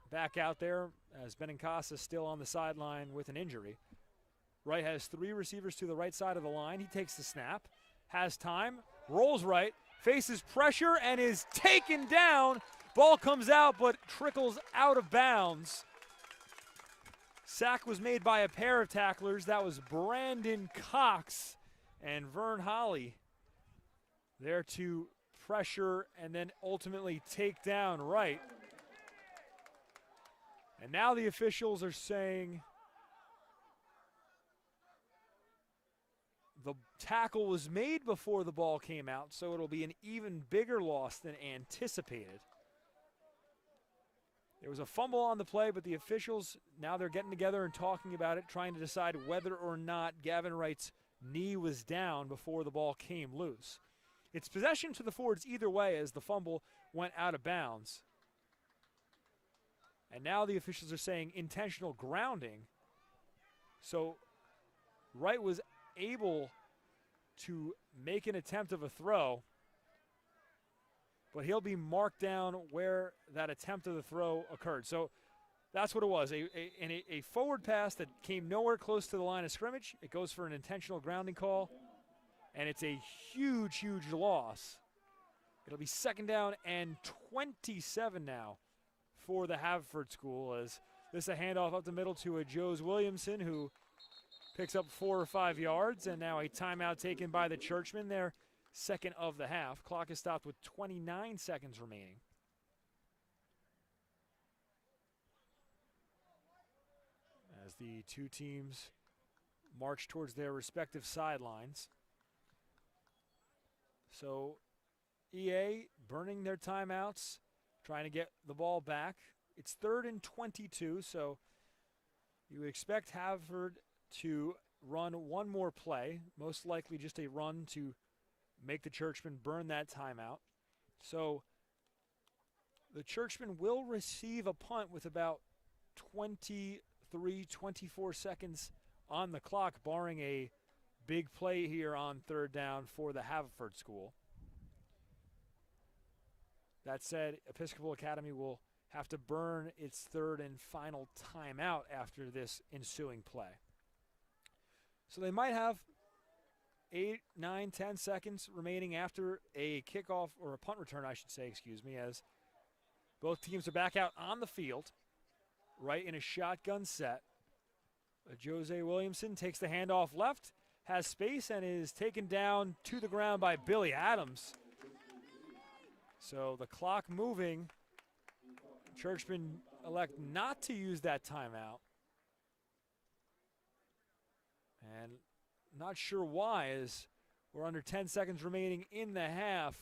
back out there as Benincasa still on the sideline with an injury. Wright has 3 receivers to the right side of the line. He takes the snap, has time, rolls right, faces pressure, and is taken down. Ball comes out but trickles out of bounds. Sack was made by a pair of tacklers. That was Brandon Cox And Vern Holly there to pressure and then ultimately take down Wright. And now the officials are saying the tackle was made before the ball came out, so it'll be an even bigger loss than anticipated. There was a fumble on the play, but the officials, now they're getting together and talking about it, trying to decide whether or not Gavin Wright's knee was down before the ball came loose. It's possession to the Fords either way as the fumble went out of bounds. And now the officials are saying intentional grounding. So Wright was able to make an attempt of a throw, but he'll be marked down where that attempt of the throw occurred. So that's what it was, a forward pass that came nowhere close to the line of scrimmage. It goes for an intentional grounding call, and it's a huge, huge loss. It'll be 2nd down and 27 now for the Haverford School, as this is a handoff up the middle to a Joes Williamson, who picks up 4 or 5 yards, and now a timeout taken by the Churchmen, their second of the half. Clock is stopped with 29 seconds remaining. As the two teams march towards their respective sidelines. So EA burning their timeouts, trying to get the ball back. It's 3rd and 22, so you would expect Haverford to run one more play, most likely just a run to make the Churchmen burn that timeout. So the Churchmen will receive a punt with about 24 seconds on the clock, barring a big play here on 3rd down for the Haverford School. That said, Episcopal Academy will have to burn its 3rd and final timeout after this ensuing play. So they might have 8, 9, 10 seconds remaining after a kickoff, or a punt return, I should say, excuse me, as both teams are back out on the field, right in a shotgun set. Jose Williamson takes the handoff left, has space, and is taken down to the ground by Billy Adams. So the clock moving. Churchmen elect not to use that timeout. And not sure why, as we're under 10 seconds remaining in the half.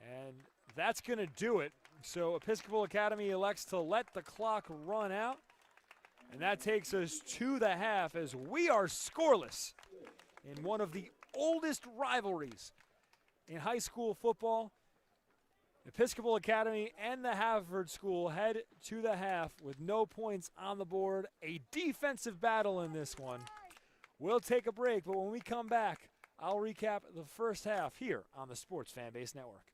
And that's going to do it. So Episcopal Academy elects to let the clock run out. And that takes us to the half as we are scoreless in one of the oldest rivalries in high school football. Episcopal Academy and the Haverford School head to the half with no points on the board. A defensive battle in this one. We'll take a break, but when we come back, I'll recap the first half here on the Sports Fanbase Network.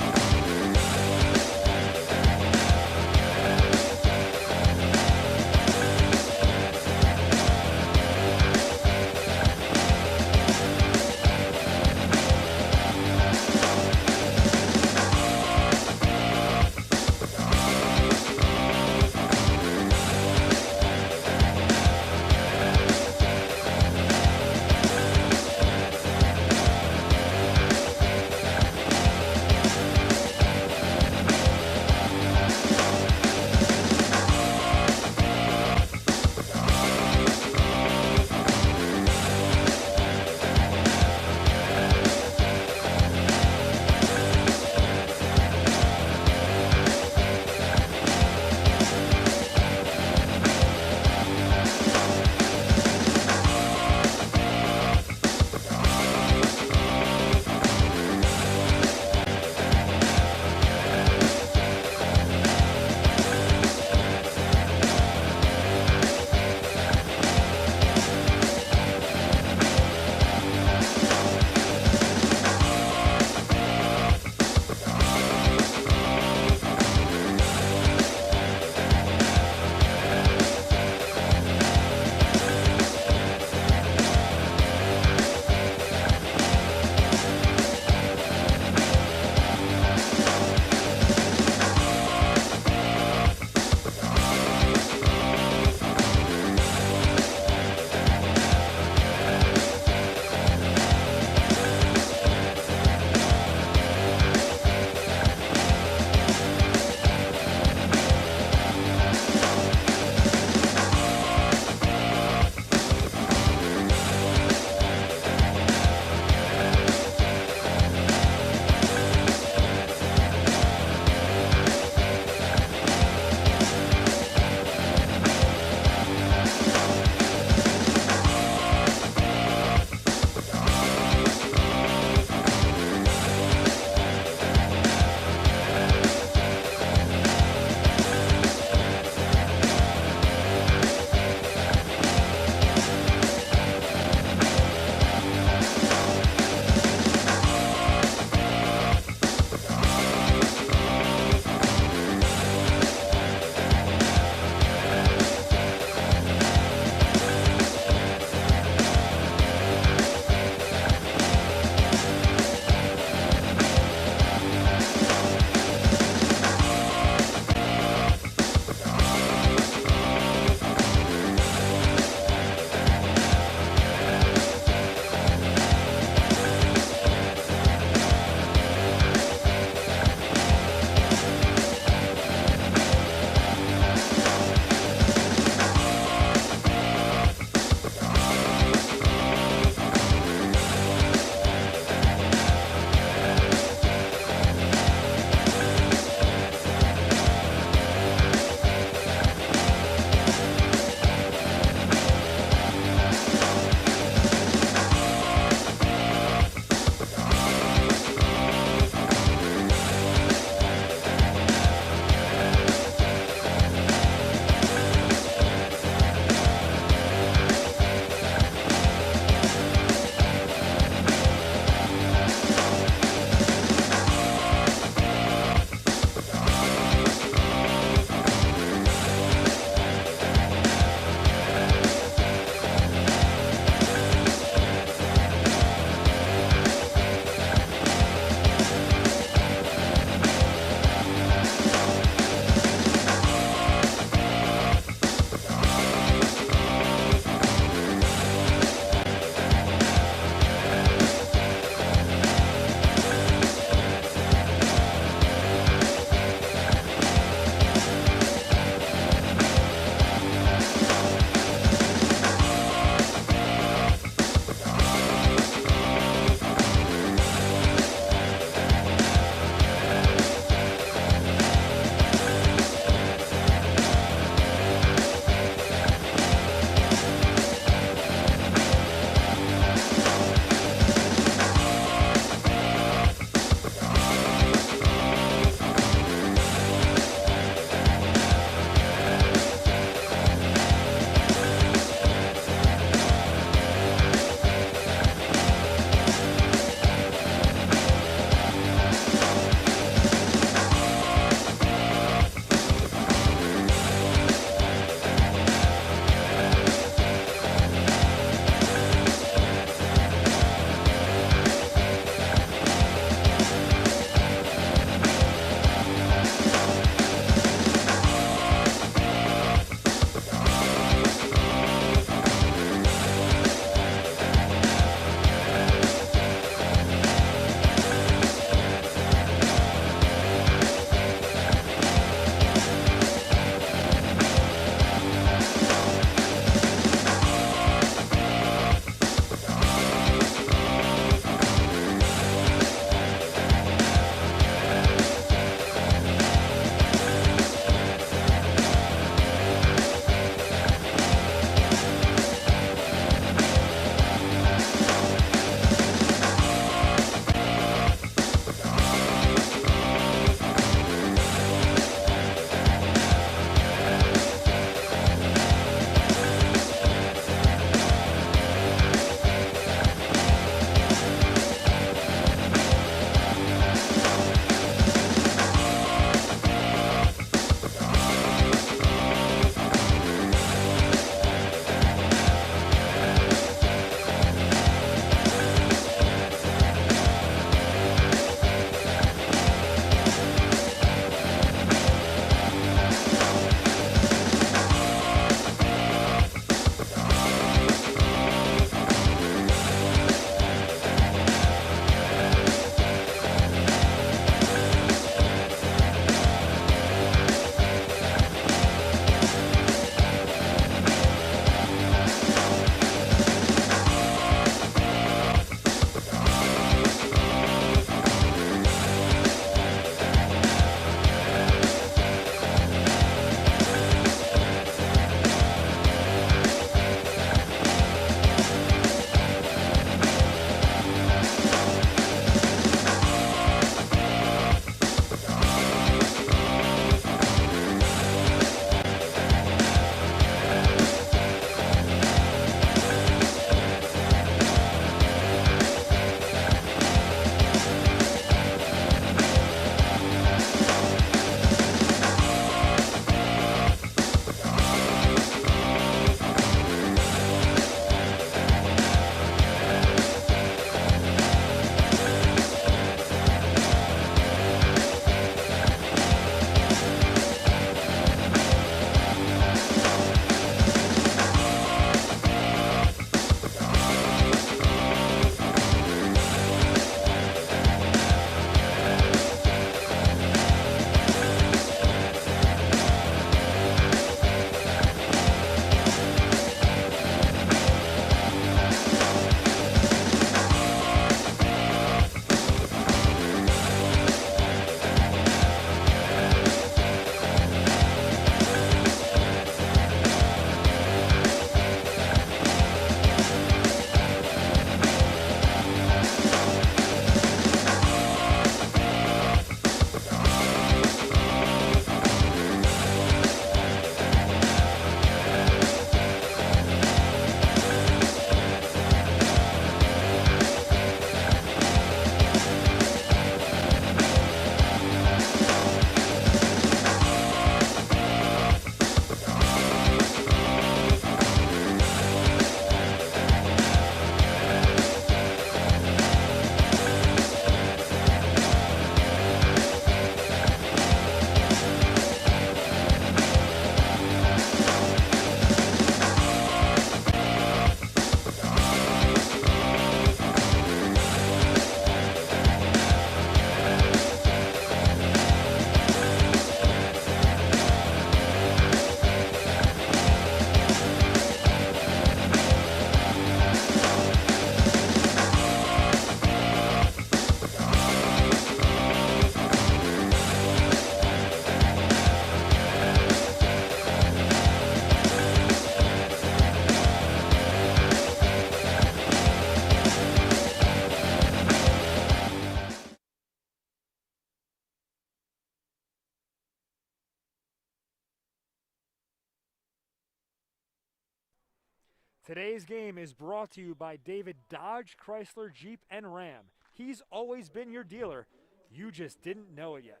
Today's game is brought to you by David Dodge, Chrysler, Jeep, and Ram. He's always been your dealer. You just didn't know it yet.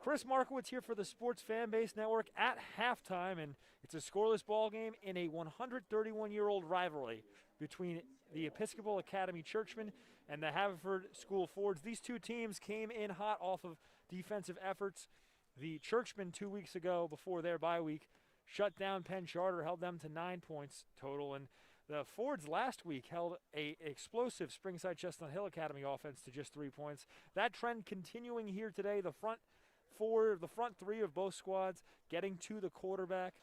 Chris Markowitz here for the Sports Fanbase Network at halftime, and it's a scoreless ball game in a 131-year-old rivalry between the Episcopal Academy Churchmen and the Haverford School Fords. These two teams came in hot off of defensive efforts. The Churchmen 2 weeks ago, before their bye week, shut down Penn Charter, held them to 9 points total, and the Fords last week held a explosive Springside Chestnut Hill Academy offense to just 3 points. That trend continuing here today. The front three of both squads getting to the quarterback.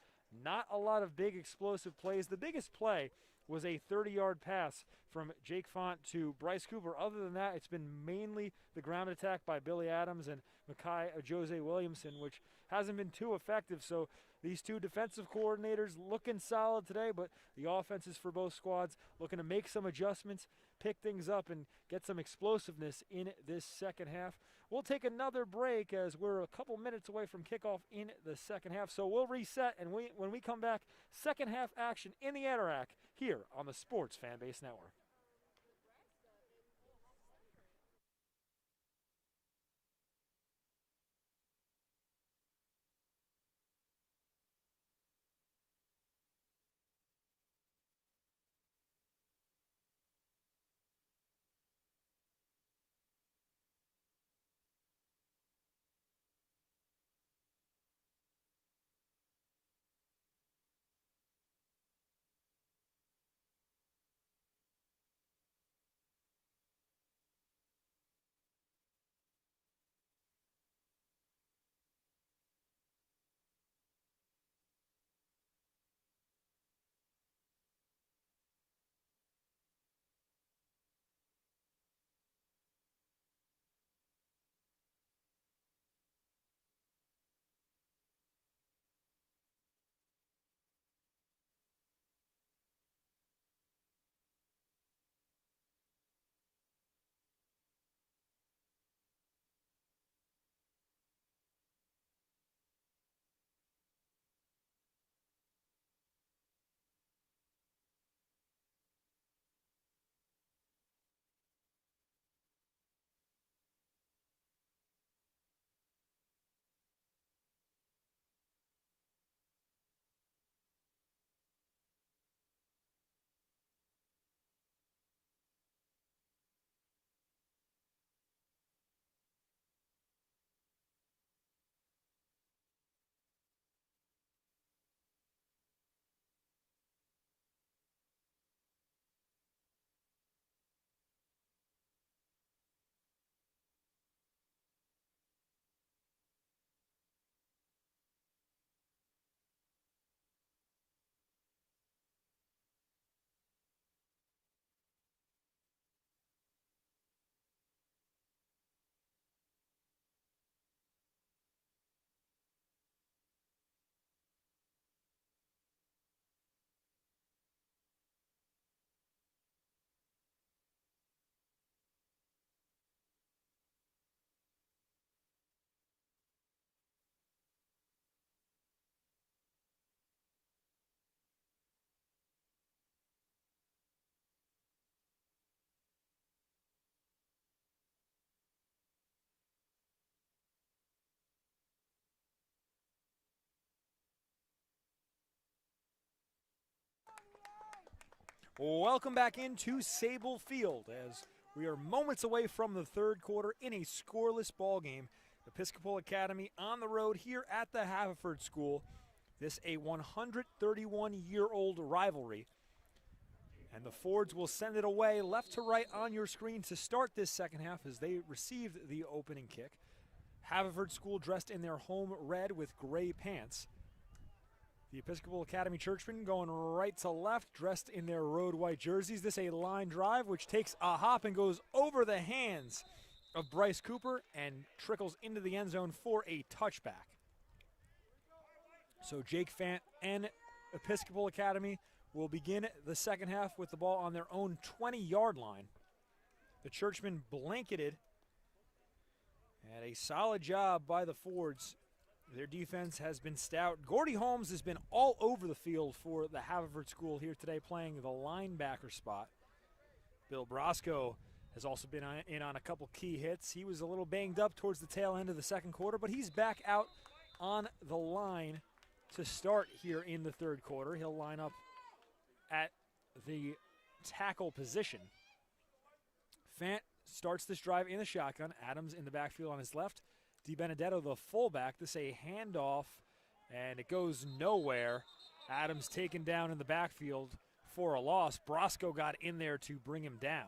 Not a lot of big explosive plays. The biggest play was a 30-yard pass from Jake Font to Bryce Cooper. Other than that, it's been mainly the ground attack by Billy Adams and Makai Jose Williamson, which hasn't been too effective. So these two defensive coordinators looking solid today, but the offenses for both squads looking to make some adjustments, pick things up, and get some explosiveness in this second half. We'll take another break as we're a couple minutes away from kickoff in the second half. So we'll reset, and when we come back, second half action in the Anorak here on the Sports Fanbase Network. Welcome back into Sable Field as we are moments away from the third quarter in a scoreless ball game. Episcopal Academy on the road here at the Haverford School. This a 131-year-old rivalry. And the Fords will send it away left to right on your screen to start this second half as they received the opening kick. Haverford School dressed in their home red with gray pants. The Episcopal Academy Churchmen going right to left, dressed in their road white jerseys. This a line drive, which takes a hop and goes over the hands of Bryce Cooper and trickles into the end zone for a touchback. So Jake Fant and Episcopal Academy will begin the second half with the ball on their own 20-yard line. The Churchmen blanketed. And a solid job by the Fords Their defense has been stout. Gordy Holmes has been all over the field for the Haverford School here today, playing the linebacker spot. Bill Brosco has also been in on a couple key hits. He was a little banged up towards the tail end of the second quarter, but he's back out on the line to start here in the third quarter. He'll line up at the tackle position. Fant starts this drive in the shotgun. Adams in the backfield on his left. DiBenedetto, the fullback. This a handoff, and it goes nowhere. Adams taken down in the backfield for a loss. Brosco got in there to bring him down.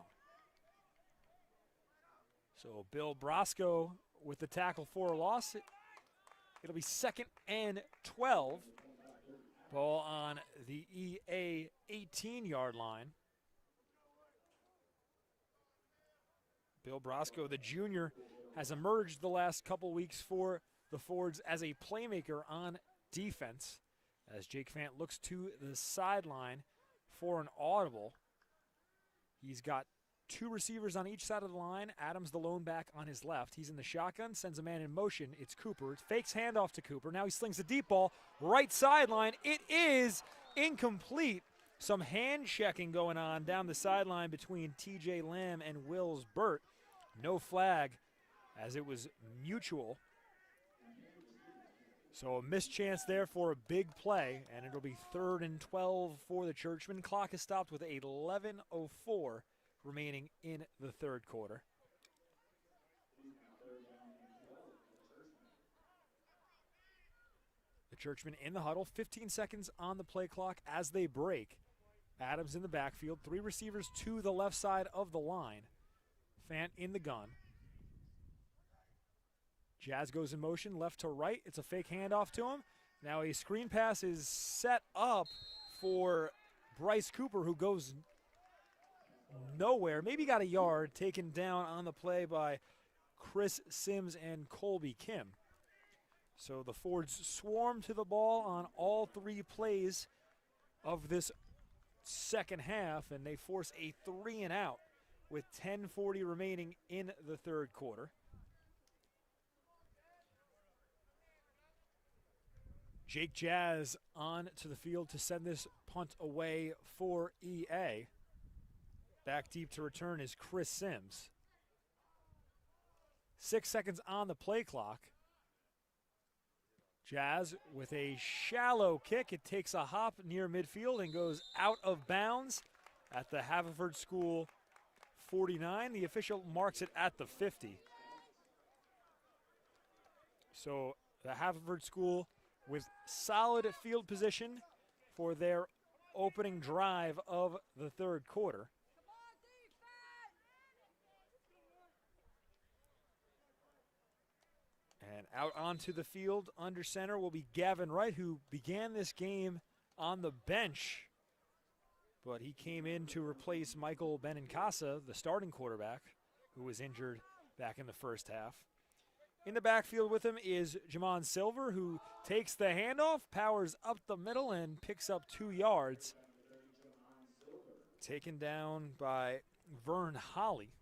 So Bill Brosco with the tackle for a loss. It'll be 2nd and 12. Ball on the EA 18-yard line. Bill Brosco, the junior, has emerged the last couple weeks for the Fords as a playmaker on defense, as Jake Fant looks to the sideline for an audible. He's got 2 receivers on each side of the line. Adams, the lone back, on his left. He's in the shotgun, sends a man in motion. It's Cooper. Fakes handoff to Cooper. Now he slings the deep ball. Right sideline. It is incomplete. Some hand checking going on down the sideline between TJ Lamb and Wills Burt. No flag, as it was mutual. So a missed chance there for a big play, and it'll be 3rd and 12 for the Churchmen. Clock is stopped with 11:04 remaining in the third quarter. The Churchmen in the huddle, 15 seconds on the play clock as they break. Adams in the backfield, 3 receivers to the left side of the line. Fant in the gun. Jazz goes in motion, left to right. It's a fake handoff to him. Now a screen pass is set up for Bryce Cooper, who goes nowhere. Maybe got a yard, taken down on the play by Chris Sims and Colby Kim. So the Fords swarm to the ball on all 3 plays of this second half, and they force a 3 and out with 10:40 remaining in the third quarter. Jake Jazz on to the field to send this punt away for EA. Back deep to return is Chris Sims. 6 seconds on the play clock. Jazz with a shallow kick. It takes a hop near midfield and goes out of bounds at the Haverford School 49. The official marks it at the 50. So the Haverford School with solid field position for their opening drive of the third quarter. And out onto the field under center will be Gavin Wright, who began this game on the bench, but he came in to replace Michael Benincasa, the starting quarterback, who was injured back in the first half. In the backfield with him is Jamon Silver, who takes the handoff, powers up the middle, and picks up 2 yards. Taken down by Vern Holly.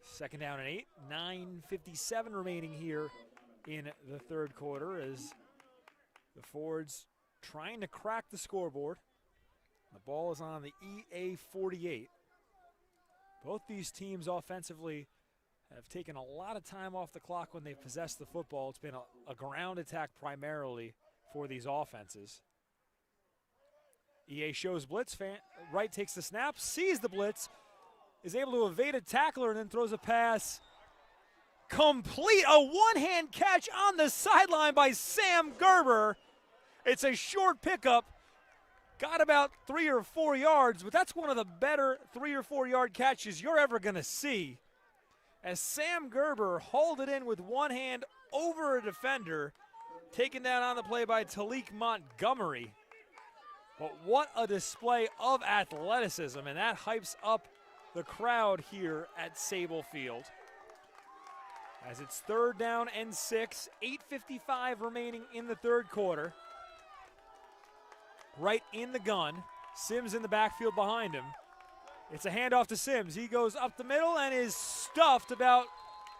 Second down and 8, 9:57 remaining here in the third quarter as the Fords trying to crack the scoreboard. The ball is on the EA 48. Both these teams offensively have taken a lot of time off the clock when they've possessed the football. It's been a ground attack primarily for these offenses. EA shows blitz. Wright takes the snap, sees the blitz, is able to evade a tackler, and then throws a pass. Complete, a one-hand catch on the sideline by Sam Gerber. It's a short pickup. Got about 3 or 4 yards, but that's one of the better 3 or 4 yard catches you're ever going to see. As Sam Gerber hauled it in with one hand over a defender, taken down on the play by Talik Montgomery. But what a display of athleticism, and that hypes up the crowd here at Sable Field. As it's 3rd down and 6, 8:55 remaining in the third quarter. Right in the gun, Sims in the backfield behind him. It's a handoff to Sims. He goes up the middle and is stuffed about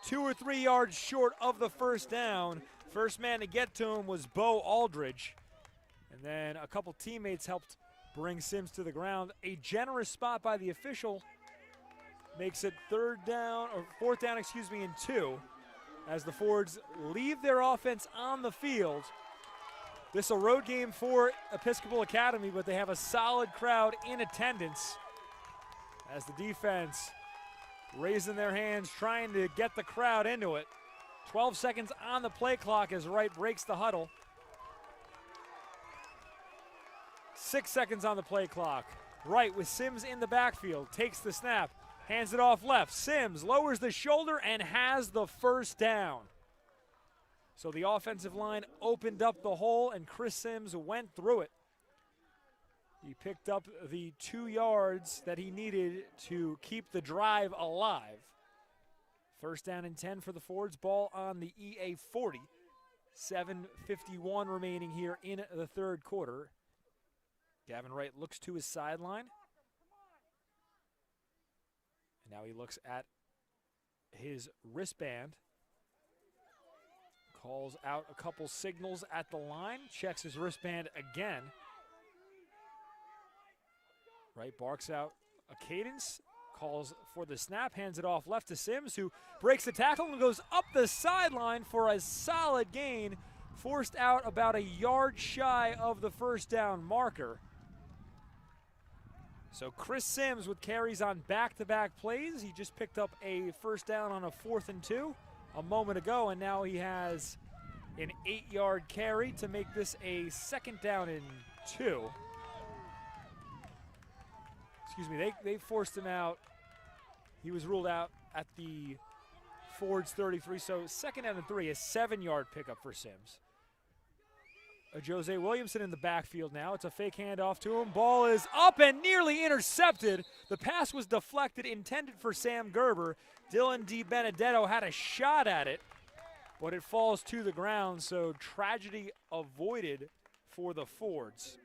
2 or 3 yards short of the first down. First man to get to him was Bo Aldridge. And then a couple teammates helped bring Sims to the ground. A generous spot by the official makes it fourth down, and 2, as the Fords leave their offense on the field. This is a road game for Episcopal Academy, but they have a solid crowd in attendance as the defense raising their hands, trying to get the crowd into it. 12 seconds on the play clock as Wright breaks the huddle. 6 seconds on the play clock. Wright with Sims in the backfield, takes the snap, hands it off left. Sims lowers the shoulder and has the first down. So the offensive line opened up the hole, and Chris Sims went through it. He picked up the 2 yards that he needed to keep the drive alive. First down and 10 for the Fords. Ball on the EA 40. 7:51 remaining here in the third quarter. Gavin Wright looks to his sideline. And now he looks at his wristband. Calls out a couple signals at the line. Checks his wristband again. Wright barks out a cadence. Calls for the snap, hands it off left to Sims, who breaks the tackle and goes up the sideline for a solid gain. Forced out about a yard shy of the first down marker. So Chris Sims with carries on back-to-back plays. He just picked up a first down on a 4th and 2 a moment ago, and now he has an 8-yard carry to make this a 2nd down and 2. Excuse me, they forced him out. He was ruled out at the Fords 33, so 2nd down and 3, a 7-yard pickup for Sims. Jose Williamson in the backfield now. It's a fake handoff to him. Ball is up and nearly intercepted. The pass was deflected, intended for Sam Gerber. Dylan DiBenedetto had a shot at it, but it falls to the ground, so tragedy avoided for the Fords.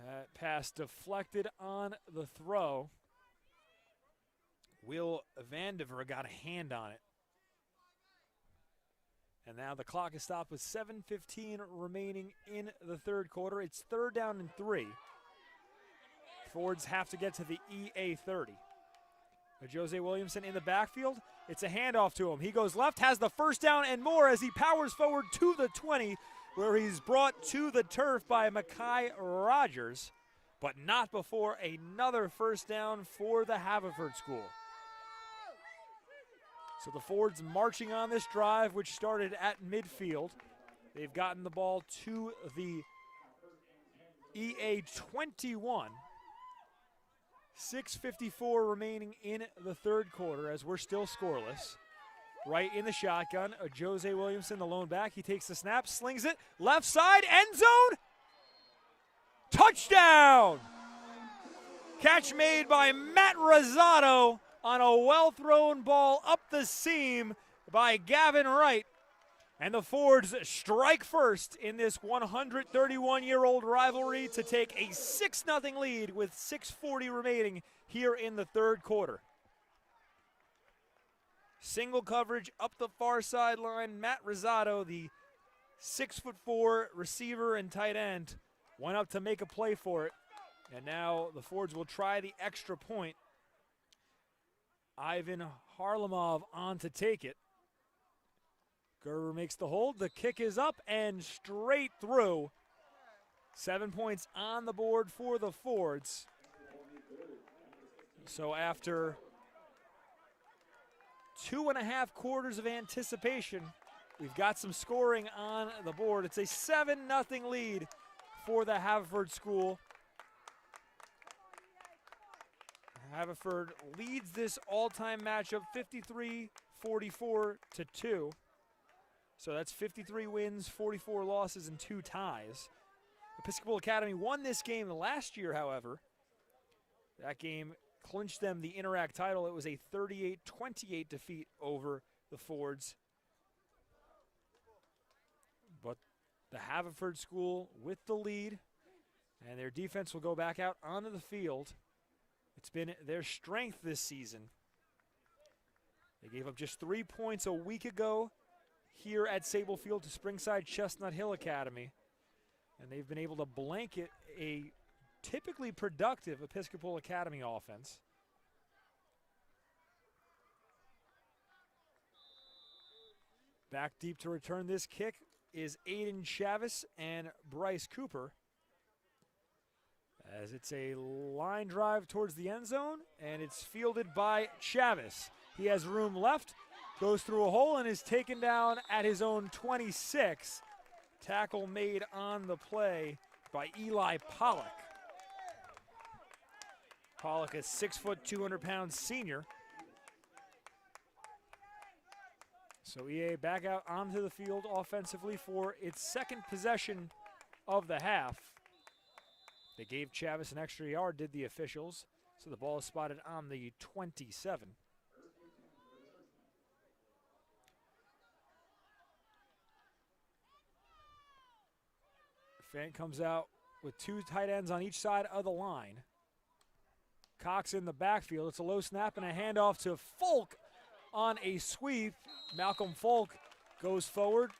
That pass deflected on the throw. Will Vandiver got a hand on it. And now the clock is stopped with 7:15 remaining in the third quarter. It's 3rd down and 3. Fords have to get to the EA 30. Jose Williamson in the backfield. It's a handoff to him. He goes left, has the first down and more as he powers forward to the 20, where he's brought to the turf by Makai Rogers, but not before another first down for the Haverford School. So the Fords marching on this drive, which started at midfield. They've gotten the ball to the EA 21. 6:54 remaining in the third quarter as we're still scoreless. Right in the shotgun, Jose Williamson, the lone back. He takes the snap, slings it, left side, end zone. Touchdown! Catch made by Matt Rosado on a well-thrown ball up the seam by Gavin Wright. And the Fords strike first in this 131-year-old rivalry to take a 6-0 lead with 6:40 remaining here in the third quarter. Single coverage up the far sideline. Matt Rosado, the 6'4" receiver and tight end, went up to make a play for it. And now the Fords will try the extra point. Ivan Harlamov on to take it. Gerber makes the hold. The kick is up and straight through. 7 points on the board for the Fords. So after 2.5 quarters of anticipation, we've got some scoring on the board. It's a 7-0 lead for the Haverford School. Haverford leads this all-time matchup 53-44-2. So that's 53 wins, 44 losses, and 2 ties. Episcopal Academy won this game last year, however. That game clinched them the Interact title. It was a 38-28 defeat over the Fords. But the Haverford School with the lead, and their defense will go back out onto the field. It's been their strength this season. They gave up just 3 points a week ago here at Sable Field to Springside Chestnut Hill Academy. And they've been able to blanket a typically productive Episcopal Academy offense. Back deep to return this kick is Aiden Chavis and Bryce Cooper. As it's a line drive towards the end zone, and it's fielded by Chavis. He has room left, goes through a hole, and is taken down at his own 26. Tackle made on the play by Eli Pollock. Pollock is 6 foot, 200-pound senior. So EA back out onto the field offensively for its second possession of the half. They gave Chavis an extra yard, did the officials. So the ball is spotted on the 27. Fant comes out with 2 tight ends on each side of the line. Cox in the backfield. It's a low snap and a handoff to Folk on a sweep. Malcolm Folk goes forward,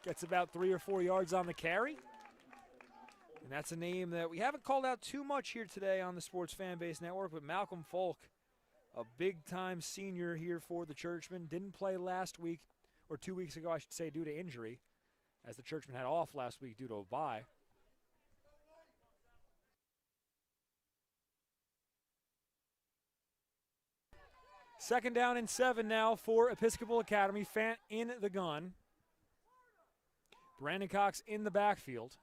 gets about 3 or 4 yards on the carry. And that's a name that we haven't called out too much here today on the Sports Fanbase Network, but Malcolm Folk, a big-time senior here for the Churchmen. Didn't play last week, or 2 weeks ago, I should say, due to injury, as the Churchmen had off last week due to a bye. Second down and 7 now for Episcopal Academy. Fant in the gun. Brandon Cox in the backfield.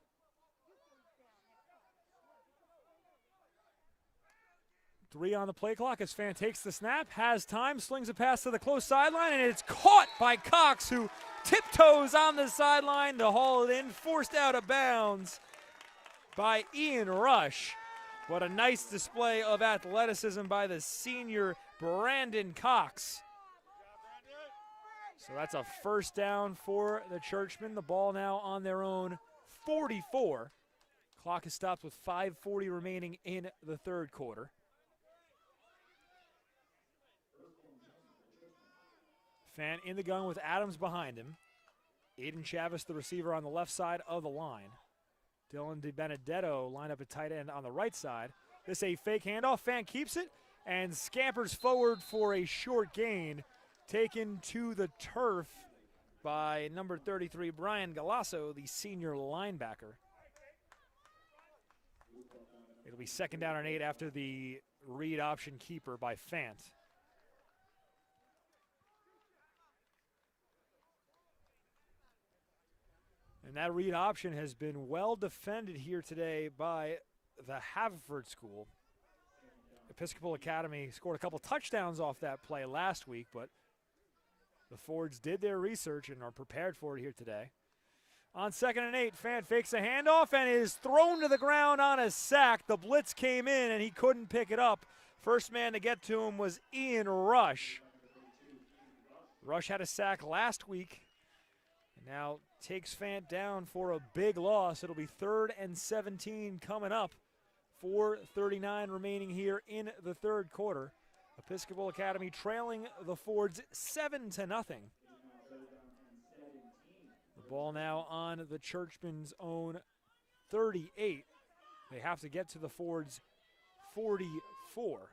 Three on the play clock as Fant takes the snap, has time, slings a pass to the close sideline, and it's caught by Cox, who tiptoes on the sideline to haul it in, forced out of bounds by Ian Rush. What a nice display of athleticism by the senior Brandon Cox. So that's a first down for the Churchmen. The ball now on their own 44. Clock is stopped with 5:40 remaining in the third quarter. Fant in the gun with Adams behind him. Aiden Chavis, the receiver, on the left side of the line. Dylan DiBenedetto lined up at tight end on the right side. This a fake handoff. Fant keeps it and scampers forward for a short gain. Taken to the turf by number 33, Brian Galasso, the senior linebacker. It'll be second down and 8 after the read option keeper by Fant. And that read option has been well defended here today by the Haverford school. Episcopal Academy scored a couple touchdowns off that play last week, but the Fords did their research and are prepared for it here today. On second and 8, Fant fakes a handoff and is thrown to the ground on a sack. The blitz came in and he couldn't pick it up. First man to get to him was Ian Rush. Rush had a sack last week and now takes Fant down for a big loss. It'll be 3rd and 17 coming up. 4:39 remaining here in the third quarter. Episcopal Academy trailing the Fords 7-0. The ball now on the Churchmen's own 38. They have to get to the Fords 44.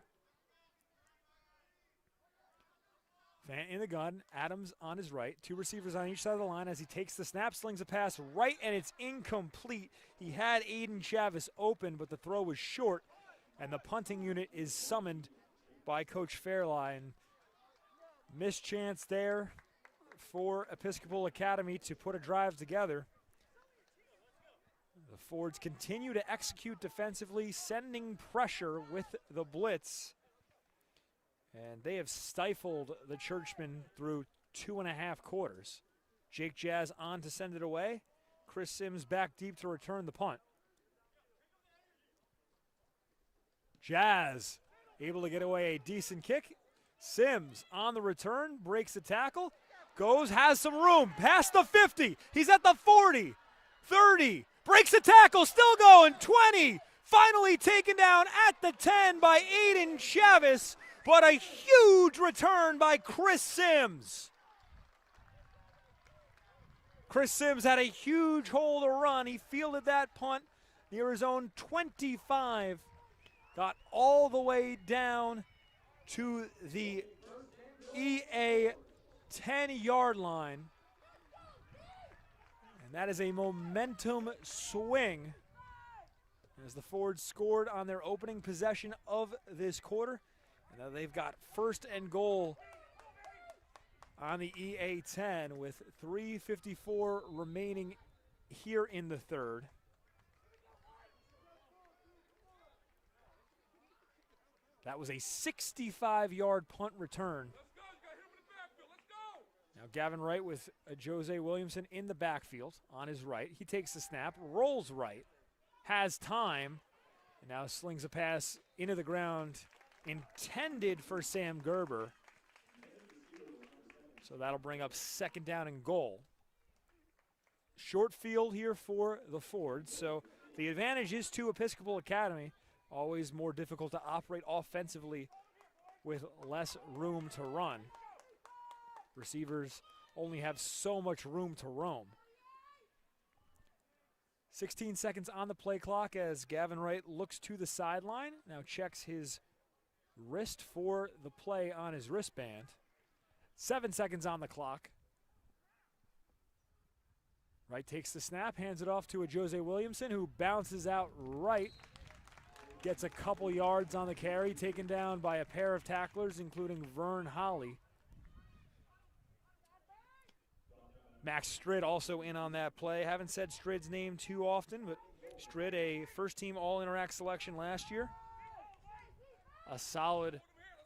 Fant in the gun, Adams on his right, 2 receivers on each side of the line as he takes the snap, slings a pass right, and it's incomplete. He had Aiden Chavis open, but the throw was short, and the punting unit is summoned by Coach Fairline. Missed chance there for Episcopal Academy to put a drive together. The Fords continue to execute defensively, sending pressure with the blitz. And they have stifled the Churchmen through 2.5 quarters. Jake Jazz on to send it away. Chris Sims back deep to return the punt. Jazz able to get away a decent kick. Sims on the return, breaks the tackle, goes, has some room, past the 50. He's at the 40, 30, breaks the tackle, still going, 20, Finally taken down at the 10 by Aiden Chavis, but a huge return by Chris Sims. Chris Sims had a huge hole to run. He fielded that punt near his own 25, got all the way down to the EA 10-yard line. And that is a momentum swing as the Fords scored on their opening possession of this quarter. And now they've got 1st and goal on the EA 10 with 3:54 remaining here in the third. That was a 65-yard punt return. Now Gavin Wright with Jose Williamson in the backfield on his right. He takes the snap, rolls right, has time, and now slings a pass into the ground intended for Sam Gerber. So that'll bring up 2nd down and goal. Short field here for the Fords, so the advantage is to Episcopal Academy. Always more difficult to operate offensively with less room to run. Receivers only have so much room to roam. 16 seconds on the play clock as Gavin Wright looks to the sideline. Now checks his wrist for the play on his wristband. 7 seconds on the clock. Wright takes the snap, hands it off to a Jose Williamson who bounces out right. Gets a couple yards on the carry, taken down by a pair of tacklers, including Vern Holly. Max Strid also in on that play. Haven't said Strid's name too often, but Strid, a first-team All-Interact selection last year. A solid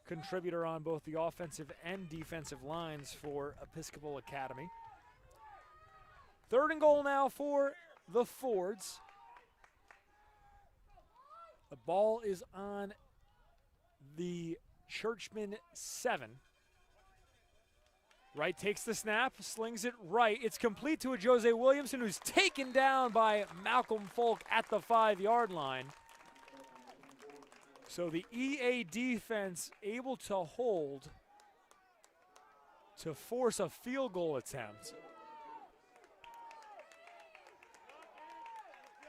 contributor on both the offensive and defensive lines for Episcopal Academy. 3rd and goal now for the Fords. The ball is on the Churchman 7. Wright takes the snap, slings it right. It's complete to a Jose Williamson who's taken down by Malcolm Folk at the 5-yard line. So the EA defense able to hold to force a field goal attempt.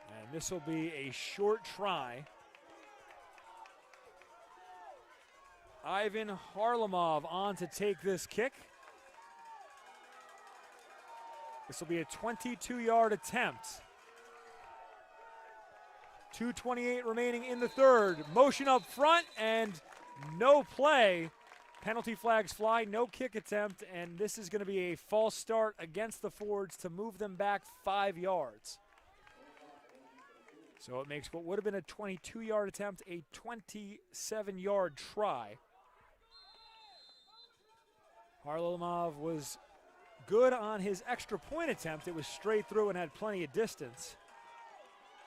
And this will be a short try. Ivan Harlamov on to take this kick. This will be a 22-yard attempt. 2:28 remaining in the third. Motion up front and no play. Penalty flags fly, no kick attempt, and this is going to be a false start against the Fords to move them back 5 yards. So it makes what would have been a 22-yard attempt a 27-yard try. Harlamov was good on his extra point attempt. It was straight through and had plenty of distance.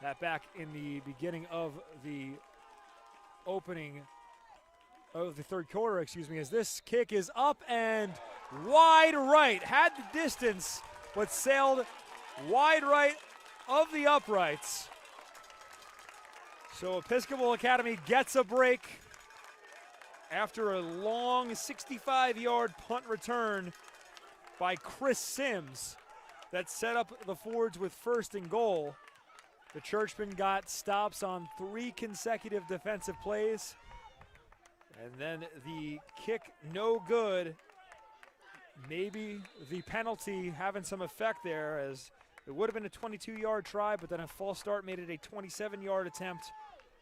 That back in the beginning of the opening of the third quarter, as this kick is up and wide right. Had the distance, but sailed wide right of the uprights. So Episcopal Academy gets a break after a long 65-yard punt return by Chris Sims that set up the Fords with 1st and goal. The Churchmen got stops on 3 consecutive defensive plays. And then the kick no good. Maybe the penalty having some effect there, as it would have been a 22-yard try, but then a false start made it a 27-yard attempt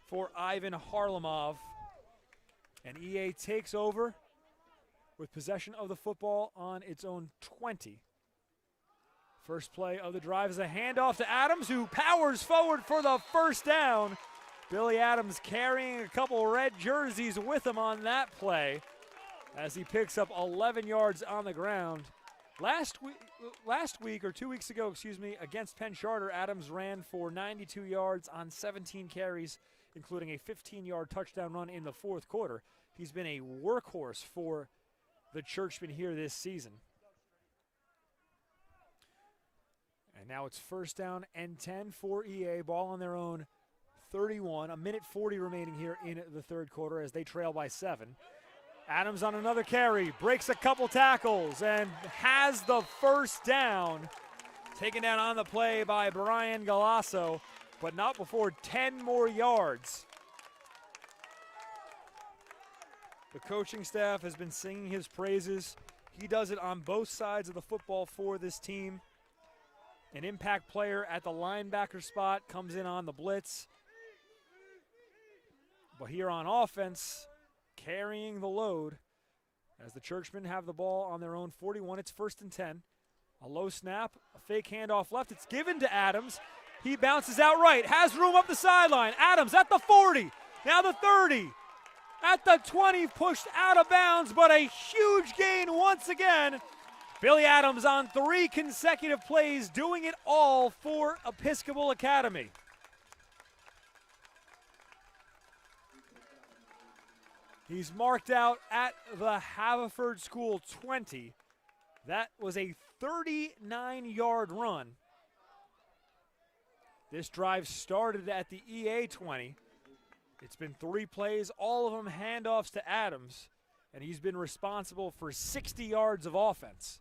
for Ivan Harlamov. And EA takes over with possession of the football on its own 20. First play of the drive is a handoff to Adams, who powers forward for the 1st down. Billy Adams carrying a couple red jerseys with him on that play as he picks up 11 yards on the ground. Last week, or 2 weeks ago, against Penn Charter, Adams ran for 92 yards on 17 carries, including a 15-yard touchdown run in the 4th quarter. He's been a workhorse for the Churchmen here this season. And now it's 1st down and 10 for EA. Ball on their own 31, a minute 40 remaining here in the third quarter as they trail by 7. Adams on another carry, breaks a couple tackles, and has the first down. Taken down on the play by Brian Galasso, but not before 10 more yards. The coaching staff has been singing his praises. He does it on both sides of the football for this team. An impact player at the linebacker spot comes in on the blitz. But here on offense, carrying the load as the Churchmen have the ball on their own 41. It's 1st and 10. A low snap, a fake handoff left. It's given to Adams. He bounces out right, has room up the sideline. Adams at the 40, now the 30. At the 20, pushed out of bounds, but a huge gain once again. Billy Adams on 3 consecutive plays, doing it all for Episcopal Academy. He's marked out at the Haverford School 20. That was a 39-yard run. This drive started at the EA 20. It's been 3 plays, all of them handoffs to Adams, and he's been responsible for 60 yards of offense.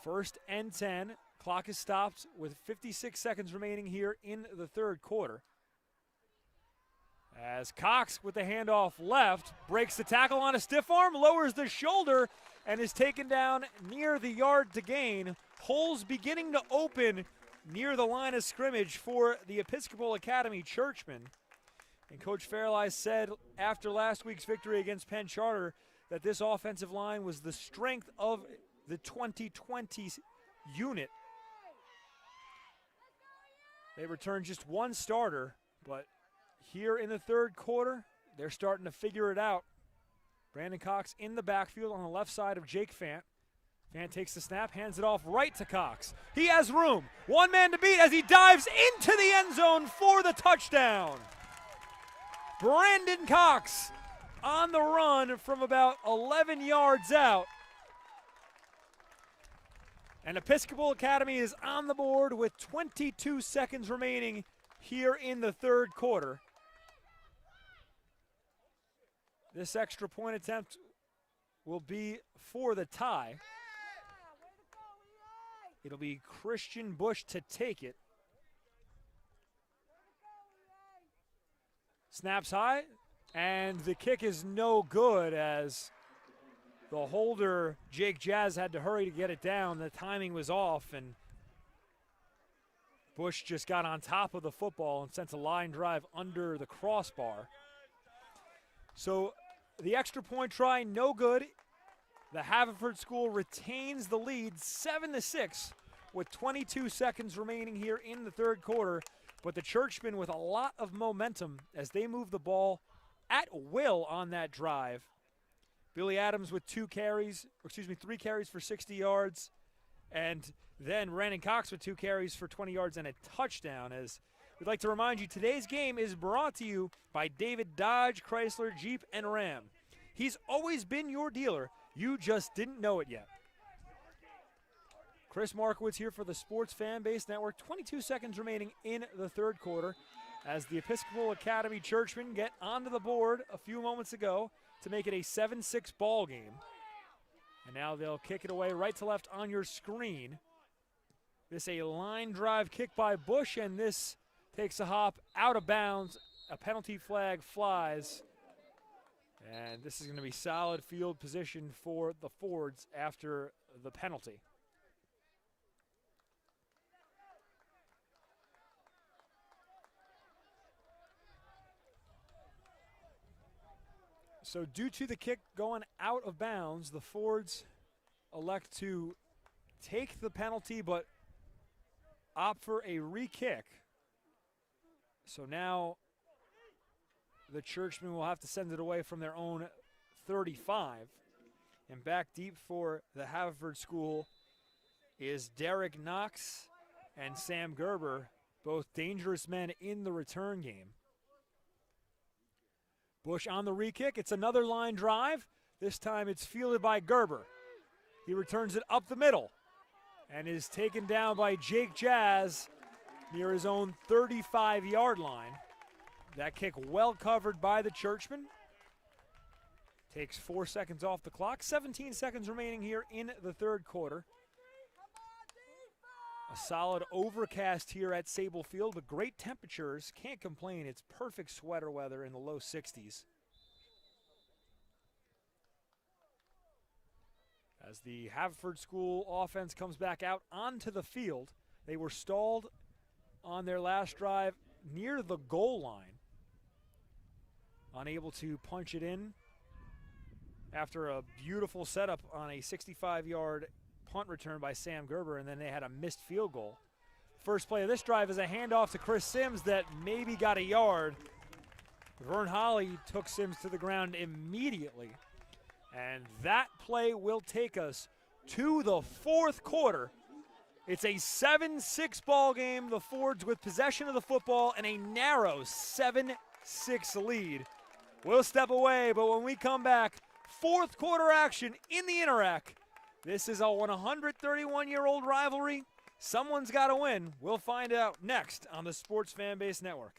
1st and 10. Clock is stopped with 56 seconds remaining here in the third quarter. As Cox with the handoff left, breaks the tackle on a stiff arm, lowers the shoulder, and is taken down near the yard to gain. Holes beginning to open near the line of scrimmage for the Episcopal Academy Churchmen. And Coach Fairlie said after last week's victory against Penn Charter that this offensive line was the strength of the 2020 unit. They returned just 1 starter, but here in the third quarter, they're starting to figure it out. Brandon Cox in the backfield on the left side of Jake Fant. Fant takes the snap, hands it off right to Cox. He has room. 1 man to beat as he dives into the end zone for the touchdown. Brandon Cox on the run from about 11 yards out. And Episcopal Academy is on the board with 22 seconds remaining here in the third quarter. This extra point attempt will be for the tie. It'll be Christian Bush to take it. Snaps high, and the kick is no good as the holder, Jake Jazz, had to hurry to get it down. The timing was off, and Bush just got on top of the football and sent a line drive under the crossbar. So the extra point try, no good. The Haverford School retains the lead 7-6 with 22 seconds remaining here in the third quarter. But the Churchmen with a lot of momentum as they move the ball at will on that drive. Billy Adams with 3 carries for 60 yards. And then Brandon Cox with 2 carries for 20 yards and a touchdown. As we'd like to remind you, today's game is brought to you by David Dodge, Chrysler, Jeep, and Ram. He's always been your dealer. You just didn't know it yet. Chris Markowitz here for the Sports Fan Base Network. 22 seconds remaining in the third quarter as the Episcopal Academy Churchmen get onto the board a few moments ago to make it a 7-6 ball game. And now they'll kick it away right to left on your screen. This a line drive kick by Bush, and this takes a hop out of bounds. A penalty flag flies. And this is going to be solid field position for the Fords after the penalty. So due to the kick going out of bounds, the Fords elect to take the penalty but opt for a re-kick. So now the Churchmen will have to send it away from their own 35. And back deep for the Haverford School is Derek Knox and Sam Gerber, both dangerous men in the return game. Bush on the re-kick. It's another line drive. This time it's fielded by Gerber. He returns it up the middle and is taken down by Jake Jazz near his own 35-yard line. That kick well covered by the Churchman. Takes 4 seconds off the clock. 17 seconds remaining here in the third quarter. A solid overcast here at Sable Field, but great temperatures. Can't complain. It's perfect sweater weather in the low 60s. As the Haverford School offense comes back out onto the field, they were stalled on their last drive near the goal line. Unable to punch it in after a beautiful setup on a 65-yard punt return by Sam Gerber, and then they had a missed field goal. First play of this drive is a handoff to Chris Sims that maybe got a yard. Vern Holly took Sims to the ground immediately, and that play will take us to the fourth quarter. It's a 7-6 ball game. The Fords with possession of the football and a narrow 7-6 lead. We'll step away, but when we come back, fourth quarter action in the Interac. This is a 131-year-old rivalry. Someone's got to win. We'll find out next on the Sports Fanbase Network.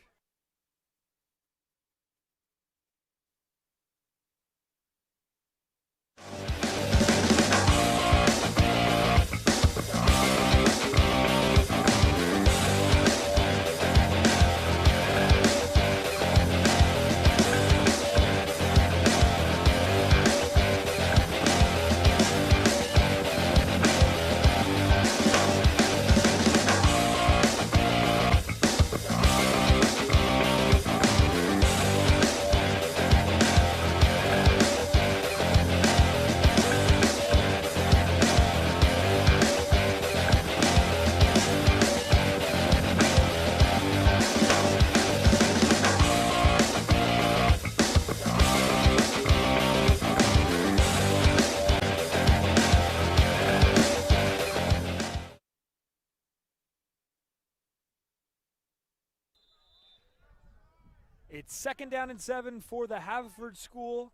It's second down and 7 for the Haverford School.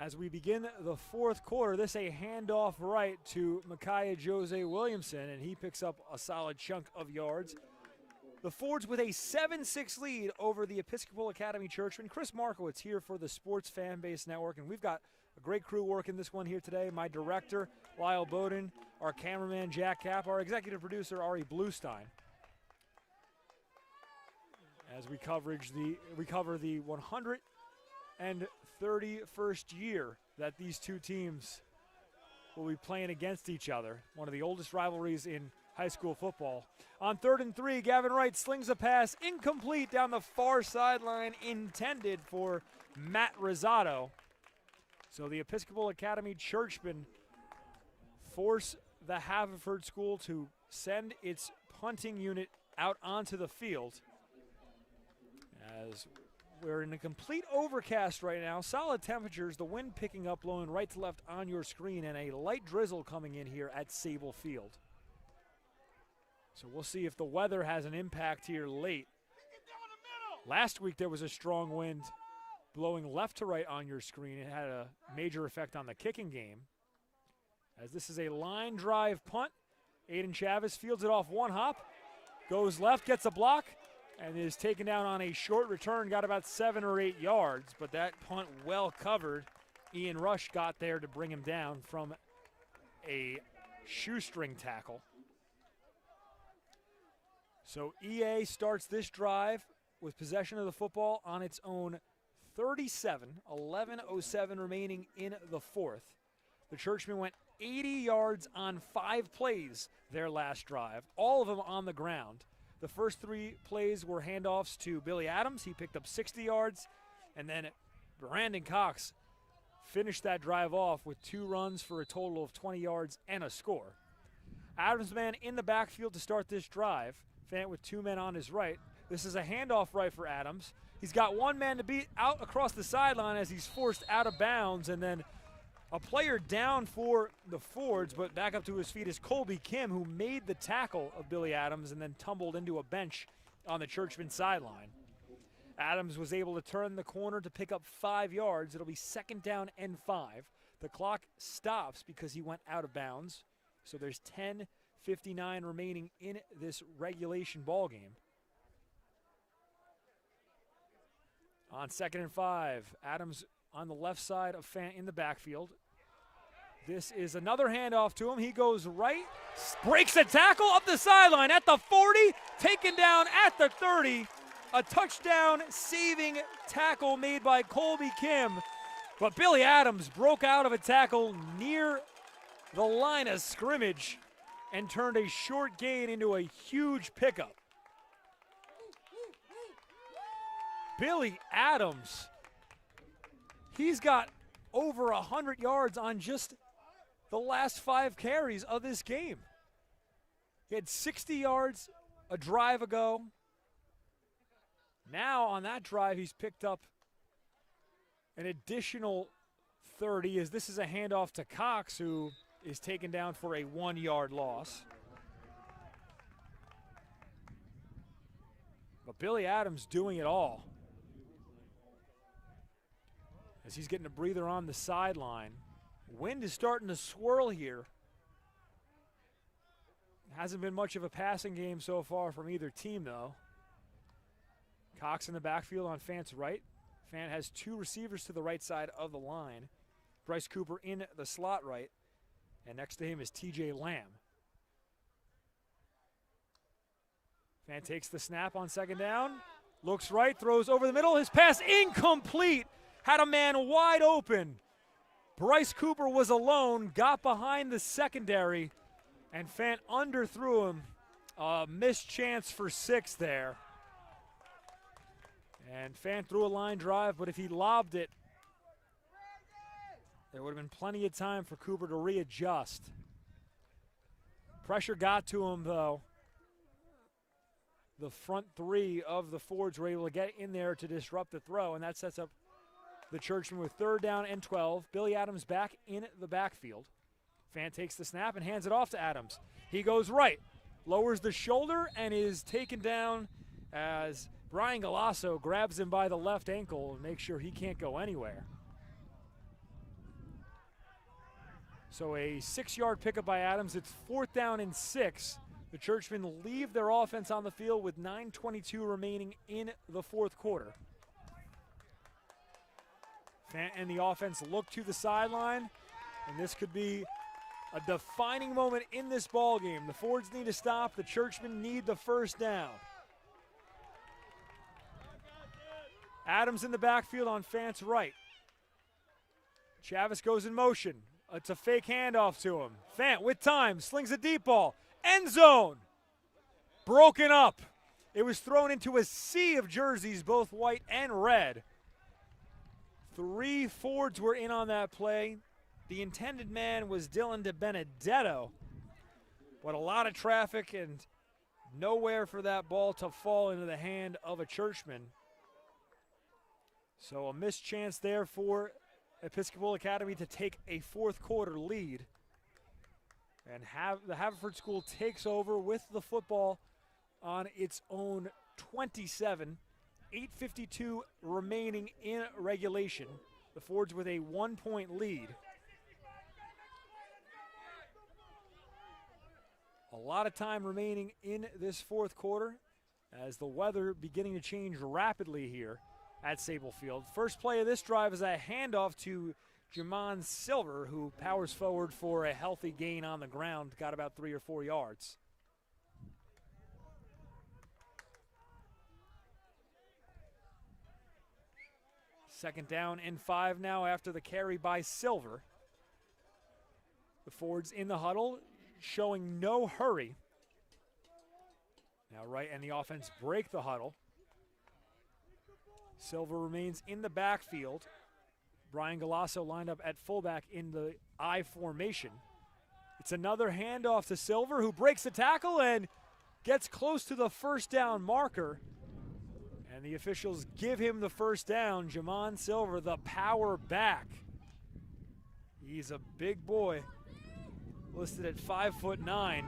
As we begin the fourth quarter, this a handoff right to Micaiah Jose Williamson, and he picks up a solid chunk of yards. The Fords with a 7-6 lead over the Episcopal Academy Churchman. Chris Markowitz here for the Sports Fanbase Network, and we've got a great crew working this one here today. My director, Lyle Bowden, our cameraman, Jack Kapp, our executive producer, Ari Bluestein. As we cover the 131st year that these two teams will be playing against each other. One of the oldest rivalries in high school football. On 3rd and 3, Gavin Wright slings a pass incomplete down the far sideline, intended for Matt Rosado. So the Episcopal Academy Churchmen force the Haverford School to send its punting unit out onto the field. As we're in a complete overcast right now, solid temperatures, the wind picking up, blowing right to left on your screen, and a light drizzle coming in here at Sable Field. So we'll see if the weather has an impact here late. Last week there was a strong wind blowing left to right on your screen. It had a major effect on the kicking game. As this is a line drive punt, Aiden Chavez fields it off one hop, goes left, gets a block, and is taken down on a short return, got about 7 or 8 yards, but that punt well covered. Ian Rush got there to bring him down from a shoestring tackle. So EA starts this drive with possession of the football on its own 37, 11:07 remaining in the fourth. The Churchmen went 80 yards on 5 plays their last drive, all of them on the ground. The first 3 plays were handoffs to Billy Adams. He picked up 60 yards. And then Brandon Cox finished that drive off with 2 runs for a total of 20 yards and a score. Adams' man in the backfield to start this drive. Fant with 2 men on his right. This is a handoff right for Adams. He's got 1 man to beat out across the sideline as he's forced out of bounds, and then a player down for the Fords, but back up to his feet is Colby Kim, who made the tackle of Billy Adams and then tumbled into a bench on the Churchman sideline. Adams was able to turn the corner to pick up 5 yards. It'll be second down and 5. The clock stops because he went out of bounds. So there's 10 2:59 remaining in this regulation ball game. On 2nd and 5, Adams on the left side of Fant in the backfield. This is another handoff to him. He goes right, breaks a tackle up the sideline at the 40, taken down at the 30. A touchdown saving tackle made by Colby Kim. But Billy Adams broke out of a tackle near the line of scrimmage and turned a short gain into a huge pickup. Billy Adams, he's got over 100 yards on just the last 5 carries of this game. He had 60 yards a drive ago. Now on that drive, he's picked up an additional 30 as this is a handoff to Cox, who is taken down for a 1-yard loss. But Billy Adams doing it all as he's getting a breather on the sideline. Wind is starting to swirl here. Hasn't been much of a passing game so far from either team, though. Cox in the backfield on Fant's right. Fant has 2 receivers to the right side of the line. Bryce Cooper in the slot right. And next to him is TJ Lamb. Fant takes the snap on 2nd down. Looks right, throws over the middle. His pass incomplete. Had a man wide open. Bryce Cooper was alone, got behind the secondary, and Fant underthrew him. A missed chance for 6 there. And Fant threw a line drive, but if he lobbed it, there would have been plenty of time for Cooper to readjust. Pressure got to him, though. The front 3 of the Fords were able to get in there to disrupt the throw, and that sets up the Churchmen with 3rd down and 12. Billy Adams back in the backfield. Fant takes the snap and hands it off to Adams. He goes right, lowers the shoulder, and is taken down as Brian Galasso grabs him by the left ankle and makes sure he can't go anywhere. So a 6-yard pickup by Adams. It's 4th down and 6. The Churchmen leave their offense on the field with 9:22 remaining in the 4th quarter. Fant and the offense look to the sideline, and this could be a defining moment in this ball game. The Fords need to stop. The Churchmen need the 1st down. Adams in the backfield on Fant's right. Chavis goes in motion. It's a fake handoff to him. Fant with time, slings a deep ball. End zone. Broken up. It was thrown into a sea of jerseys, both white and red. 3 Fords were in on that play. The intended man was Dylan DiBenedetto. But a lot of traffic and nowhere for that ball to fall into the hand of a Churchman. So a missed chance there for Episcopal Academy to take a 4th quarter lead. And the Haverford School takes over with the football on its own 27. 8:52 remaining in regulation. The Fords with a 1-point lead. A lot of time remaining in this 4th quarter as the weather beginning to change rapidly here at Sable Field. First play of this drive is a handoff to Jamon Silver, who powers forward for a healthy gain on the ground, got about 3 or 4 yards. Second down and 5 now after the carry by Silver. The Fords in the huddle, showing no hurry. Now Wright and the offense break the huddle. Silver remains in the backfield. Brian Galasso lined up at fullback in the I formation. It's another handoff to Silver, who breaks the tackle and gets close to the 1st down marker. And the officials give him the 1st down. Jamon Silver, the power back. He's a big boy, listed at 5'9".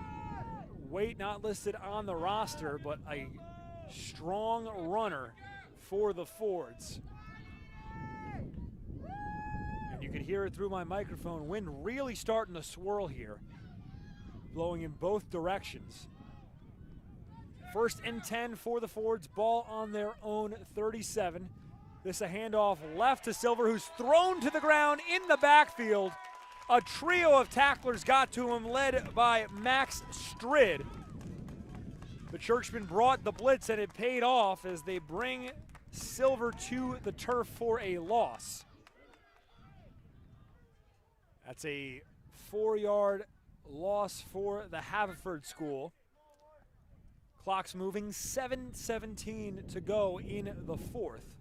Weight not listed on the roster, but a strong runner for the Fords. And you can hear it through my microphone. Wind really starting to swirl here. blowing in both directions. 1st and 10 for the Fords, ball on their own 37. This a handoff left to Silver, who's thrown to the ground in the backfield. A trio of tacklers got to him, led by Max Strid. The Churchmen brought the blitz, and it paid off as they bring Silver to the turf for a loss. That's a 4-yard loss for the Haverford School. Clock's moving, 7:17 to go in the 4th.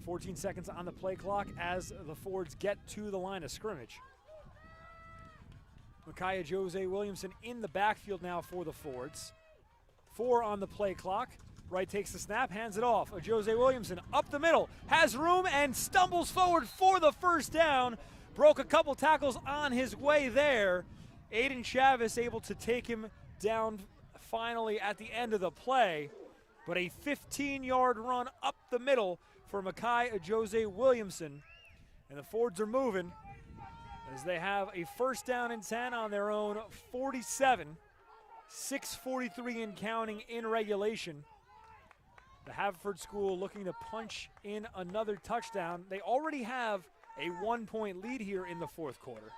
14 seconds on the play clock as the Fords get to the line of scrimmage. Micaiah Jose Williamson in the backfield now for the Fords. 4 on the play clock. Wright takes the snap, hands it off. Jose Williamson up the middle, has room and stumbles forward for the first down. Broke a couple tackles on his way there. Aiden Chavez able to take him down finally at the end of the play. But a 15-yard run up the middle for Micaiah Jose Williamson. And the Fords are moving as they have a 1st down and 10 on their own 47. 6:43 and counting in regulation. The Haverford School looking to punch in another touchdown. They already have a 1-point lead here in the 4th quarter.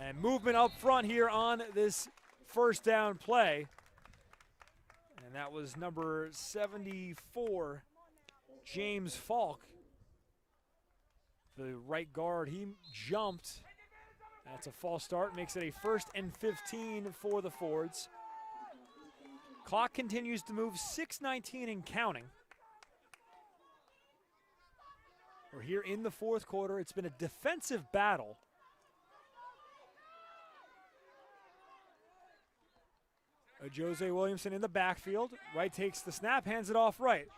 And movement up front here on this 1st down play. And that was number 74, James Falk. The right guard, he jumped. That's a false start, makes it a 1st and 15 for the Fords. Clock continues to move, 6:19 and counting. We're here in the 4th quarter. It's been a defensive battle. Jose Williamson in the backfield. Wright takes the snap, hands it off Wright.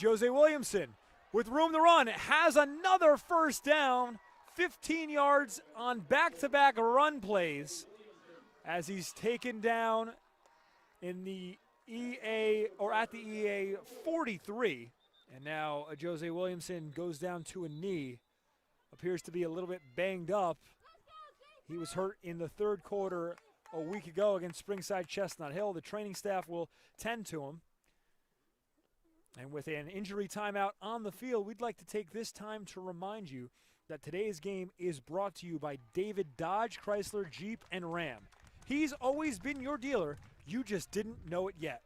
Jose Williamson with room to run has another 1st down. 15 yards on back-to-back run plays as he's taken down in the EA, or at the EA 43. And now Jose Williamson goes down to a knee. Appears to be a little bit banged up. He was hurt in the 3rd quarter a week ago against Springside Chestnut Hill. The training staff will tend to him. And with an injury timeout on the field, we'd like to take this time to remind you that today's game is brought to you by David Dodge, Chrysler, Jeep, and Ram. He's always been your dealer. You just didn't know it yet.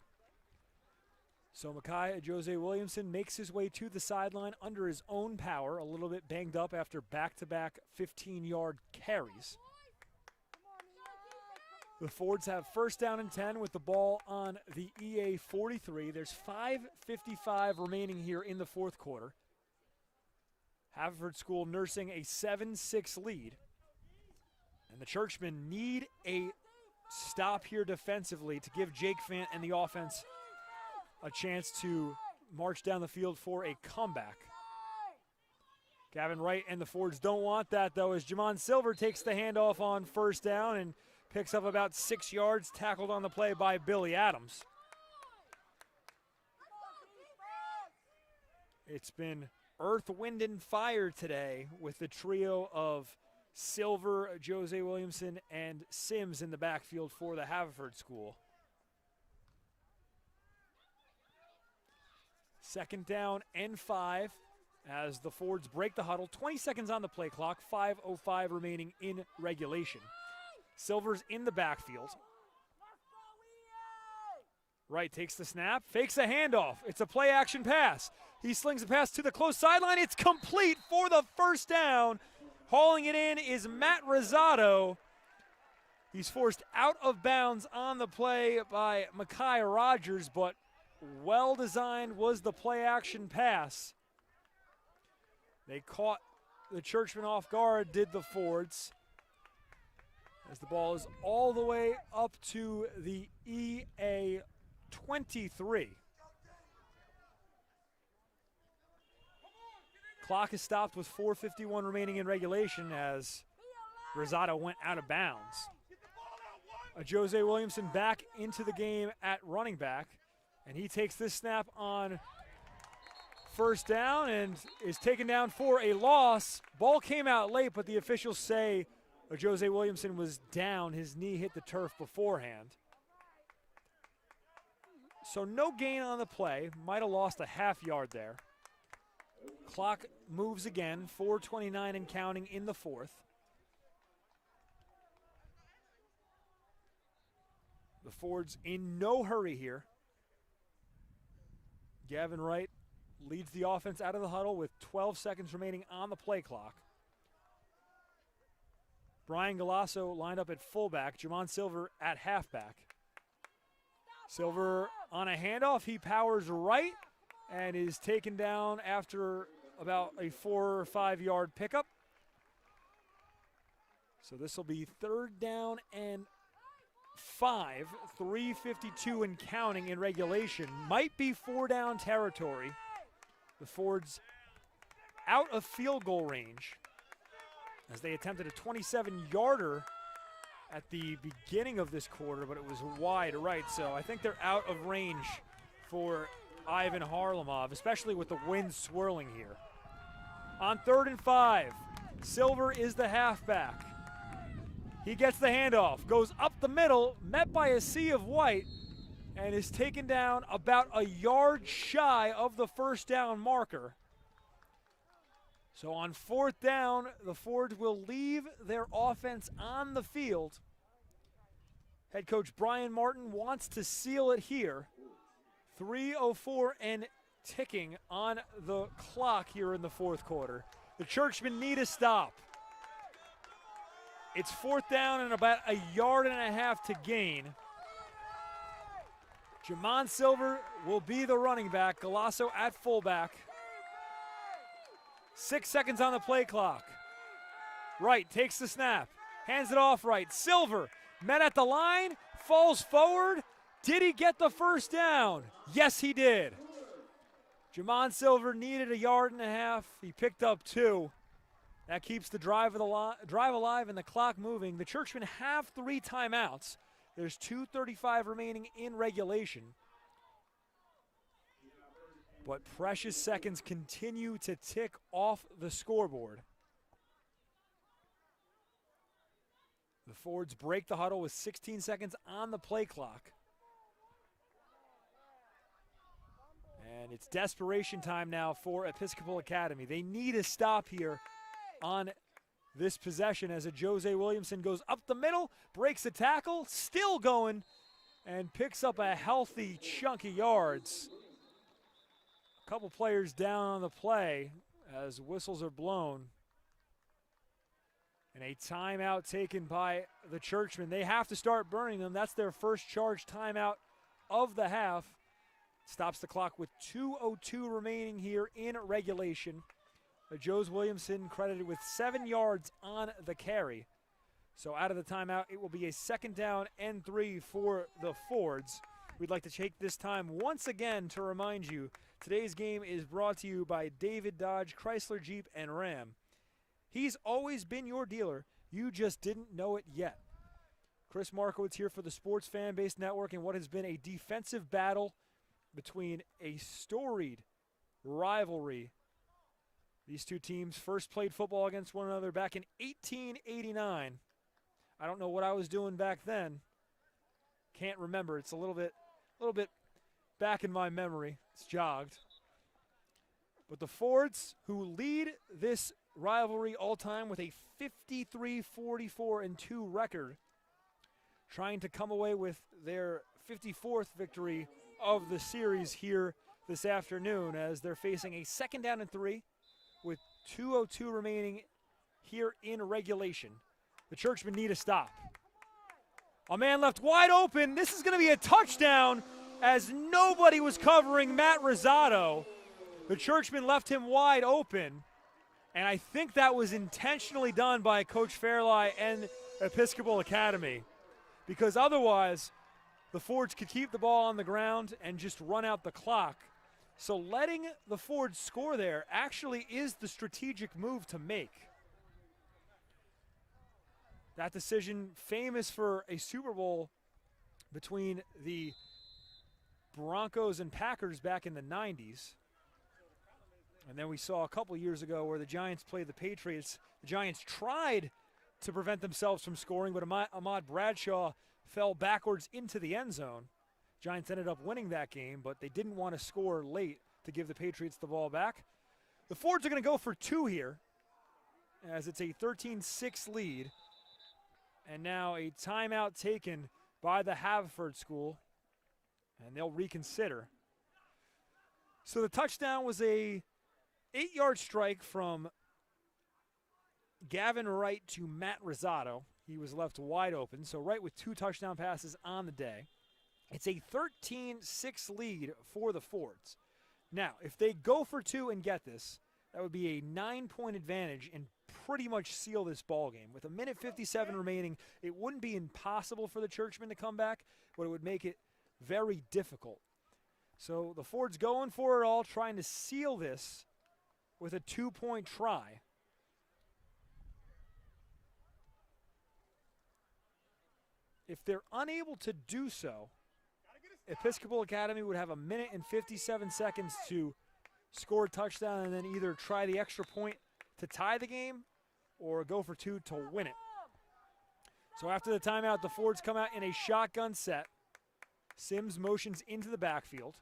So Micaiah Jose Williamson makes his way to the sideline under his own power, a little bit banged up after back-to-back 15-yard carries. The Fords have 1st down and 10 with the ball on the EA 43. There's 5:55 remaining here in the 4th quarter. Haverford School nursing a 7-6 lead. And the Churchmen need a stop here defensively to give Jake Fant and the offense a chance to march down the field for a comeback. Gavin Wright and the Fords don't want that, though, as Jamon Silver takes the handoff on 1st down and picks up about 6 yards, tackled on the play by Billy Adams. It's been earth, wind, and fire today with the trio of Silver, Jose Williamson, and Sims in the backfield for the Haverford School. 2nd down and 5 as the Fords break the huddle. 20 seconds on the play clock, 5:05 remaining in regulation. Silver's in the backfield. Wright takes the snap, fakes a handoff. It's a play-action pass. He slings a pass to the close sideline. It's complete for the 1st down. Hauling it in is Matt Rosado. He's forced out of bounds on the play by Micaiah Rogers, but well-designed was the play-action pass. They caught the Churchmen off guard, did the Fords, as the ball is all the way up to the EA 23. Clock is stopped with 4:51 remaining in regulation as Rosado went out of bounds. Jose Williamson back into the game at running back, and he takes this snap on first down and is taken down for a loss. Ball came out late, but the officials say Jose Williamson was down. His knee hit the turf beforehand. So no gain on the play. Might have lost a half yard there. Clock moves again, 4:29 and counting in the fourth. The Fords in no hurry here. Gavin Wright leads the offense out of the huddle with 12 seconds remaining on the play clock. Brian Galasso lined up at fullback, Jamon Silver at halfback. Silver on a handoff, he powers right and is taken down after about a 4 or 5 yard pickup. So this will be 3rd down and 5, 3:52 and counting in regulation. Might be 4 down territory. The Fords out of field goal range as they attempted a 27-yarder at the beginning of this quarter, but it was wide right. So I think they're out of range for Ivan Harlamov, especially with the wind swirling here. On 3rd and 5, Silver is the halfback. He gets the handoff, goes up the middle, met by a sea of white, and is taken down about a yard shy of the first down marker. So on 4th down, the Fords will leave their offense on the field. Head coach Brian Martin wants to seal it here. 3:04 and ticking on the clock here in the fourth quarter. The Churchmen need a stop. It's 4th down and about a yard and a half to gain. Jamon Silver will be the running back. Galasso at fullback. 6 seconds on the play clock. Wright takes the snap. Hands it off Wright. Silver met at the line. Falls forward. Did he get the first down? Yes, he did. Jamon Silver needed a yard and a half. He picked up 2. That keeps the drive alive and the clock moving. The Churchmen have 3 timeouts. There's 2:35 remaining in regulation. But precious seconds continue to tick off the scoreboard. The Fords break the huddle with 16 seconds on the play clock. And it's desperation time now for Episcopal Academy. They need a stop here on this possession as a Jose Williamson goes up the middle, breaks the tackle, still going, and picks up a healthy chunk of yards. A couple players down on the play as whistles are blown. And a timeout taken by the Churchmen. They have to start burning them. That's their first charge timeout of the half. Stops the clock with 2:02 remaining here in regulation. Jose Williamson credited with 7 yards on the carry. So out of the timeout, it will be a 2nd down and 3 for the Fords. We'd like to take this time once again to remind you, today's game is brought to you by David Dodge, Chrysler, Jeep, and Ram. He's always been your dealer. You just didn't know it yet. Chris Markowitz here for the Sports Fan Base Network in what has been a defensive battle between a storied rivalry. These two teams first played football against one another back in 1889. I don't know what I was doing back then. Can't remember. It's a little bit back in my memory. It's jogged. But the Fords, who lead this rivalry all time with a 53-44-2 record, trying to come away with their 54th victory of the series here this afternoon as they're facing a 2nd down and 3 with 2:02 remaining here in regulation. The Churchmen need a stop. A man left wide open. This is going to be a touchdown as nobody was covering Matt Rosado. The Churchmen left him wide open, and I think that was intentionally done by Coach Fairlie and Episcopal Academy, because otherwise the Fords could keep the ball on the ground and just run out the clock. So letting the Fords score there actually is the strategic move to make. That decision, famous for a Super Bowl between the Broncos and Packers back in the 90s. And then we saw a couple years ago where the Giants played the Patriots. The Giants tried to prevent themselves from scoring, but Ahmad Bradshaw fell backwards into the end zone. Giants ended up winning that game, but they didn't want to score late to give the Patriots the ball back. The Fords are going to go for 2 here, as it's a 13-6 lead. And now a timeout taken by the Haverford school, and they'll reconsider. So the touchdown was a 8-yard strike from Gavin Wright to Matt Rosado. He was left wide open, so Wright with 2 touchdown passes on the day. It's a 13-6 lead for the Fords. Now, if they go for 2 and get this, that would be a 9-point advantage and pretty much seal this ball game. With 1:57 remaining, it wouldn't be impossible for the Churchmen to come back, but it would make it very difficult. So the Fords going for it all, trying to seal this with a 2-point try. If they're unable to do so, Episcopal Academy would have 1:57 to score a touchdown and then either try the extra point to tie the game or go for 2 to win it. So after the timeout, the Fords come out in a shotgun set. Sims motions into the backfield.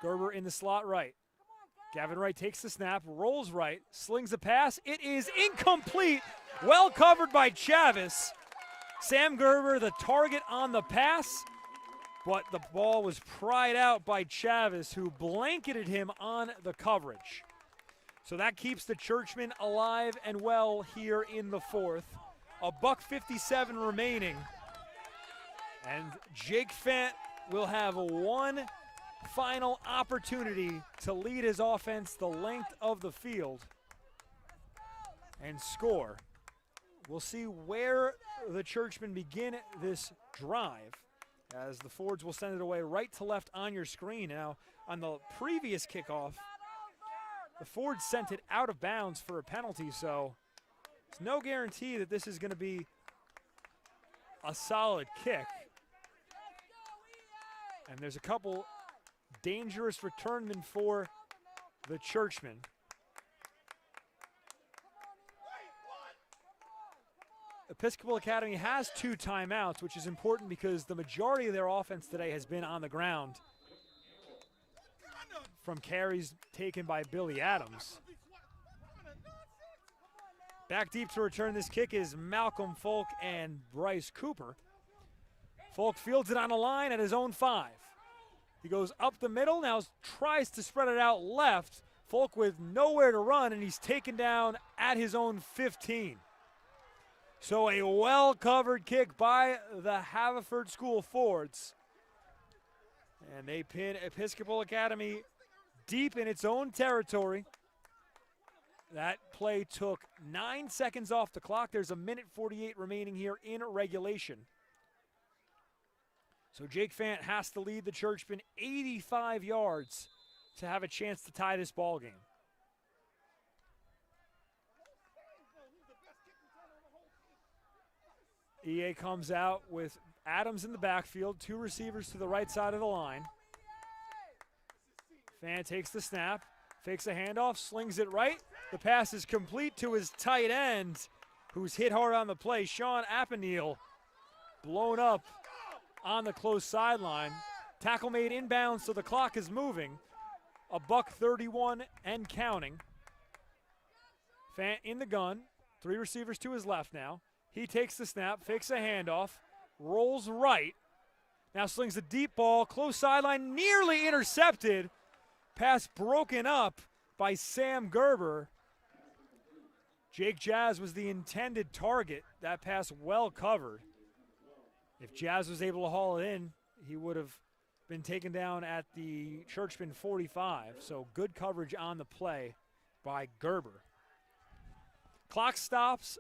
Gerber in the slot right. Gavin Wright takes the snap, rolls right, slings a pass. It is incomplete. Well covered by Chavis. Sam Gerber, the target on the pass, but the ball was pried out by Chavis, who blanketed him on the coverage. So that keeps the Churchmen alive and well here in the 4th. $1:57 remaining. And Jake Fant will have one final opportunity to lead his offense the length of the field and score. We'll see where the Churchmen begin this drive, as the Fords will send it away right to left on your screen. Now, on the previous kickoff, the Fords sent it out of bounds for a penalty, so it's no guarantee that this is going to be a solid kick. And there's a couple dangerous returnmen for the Churchmen. Episcopal Academy has 2 timeouts, which is important because the majority of their offense today has been on the ground from carries taken by Billy Adams. Back deep to return this kick is Malcolm Folk and Bryce Cooper. Folk fields it on a line at his own 5. He goes up the middle, now tries to spread it out left. Folk with nowhere to run, and he's taken down at his own 15. So a well-covered kick by the Haverford School Fords. And they pin Episcopal Academy deep in its own territory. That play took 9 seconds off the clock. There's 1:48 remaining here in regulation. So Jake Fant has to lead the Churchmen 85 yards to have a chance to tie this ball game. EA comes out with Adams in the backfield, 2 receivers to the right side of the line. Fant takes the snap, fakes a handoff, slings it right. The pass is complete to his tight end, who's hit hard on the play. Sean Appenneal blown up on the close sideline. Tackle made inbounds, so the clock is moving. $1:31 and counting. Fant in the gun, 3 receivers to his left now. He takes the snap, fakes a handoff, rolls right. Now slings a deep ball, close sideline, nearly intercepted. Pass broken up by Sam Gerber. Jake Jazz was the intended target. That pass well covered. If Jazz was able to haul it in, he would have been taken down at the Churchman 45. So good coverage on the play by Gerber. Clock stops.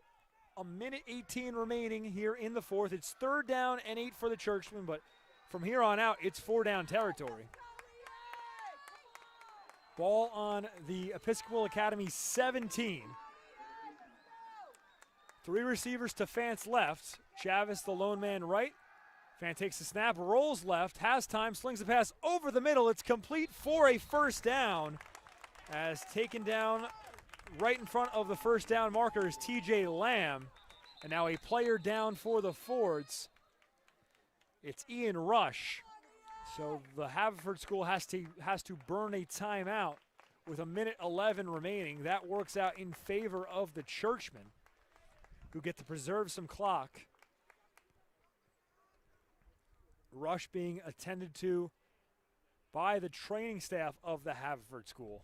1:18 remaining here in the 4th. It's 3rd down and 8 for the Churchmen, but from here on out, it's 4-down territory. Ball on the Episcopal Academy 17. 3 receivers to Fant's left. Chavis, the lone man, right. Fant takes the snap, rolls left, has time, slings the pass over the middle. It's complete for a 1st down. as taken down right in front of the first down marker is TJ Lamb. And now a player down for the Fords. It's Ian Rush. So the Haverford School has to burn a timeout with 1:11 remaining. That works out in favor of the Churchmen, who get to preserve some clock. Rush being attended to by the training staff of the Haverford School.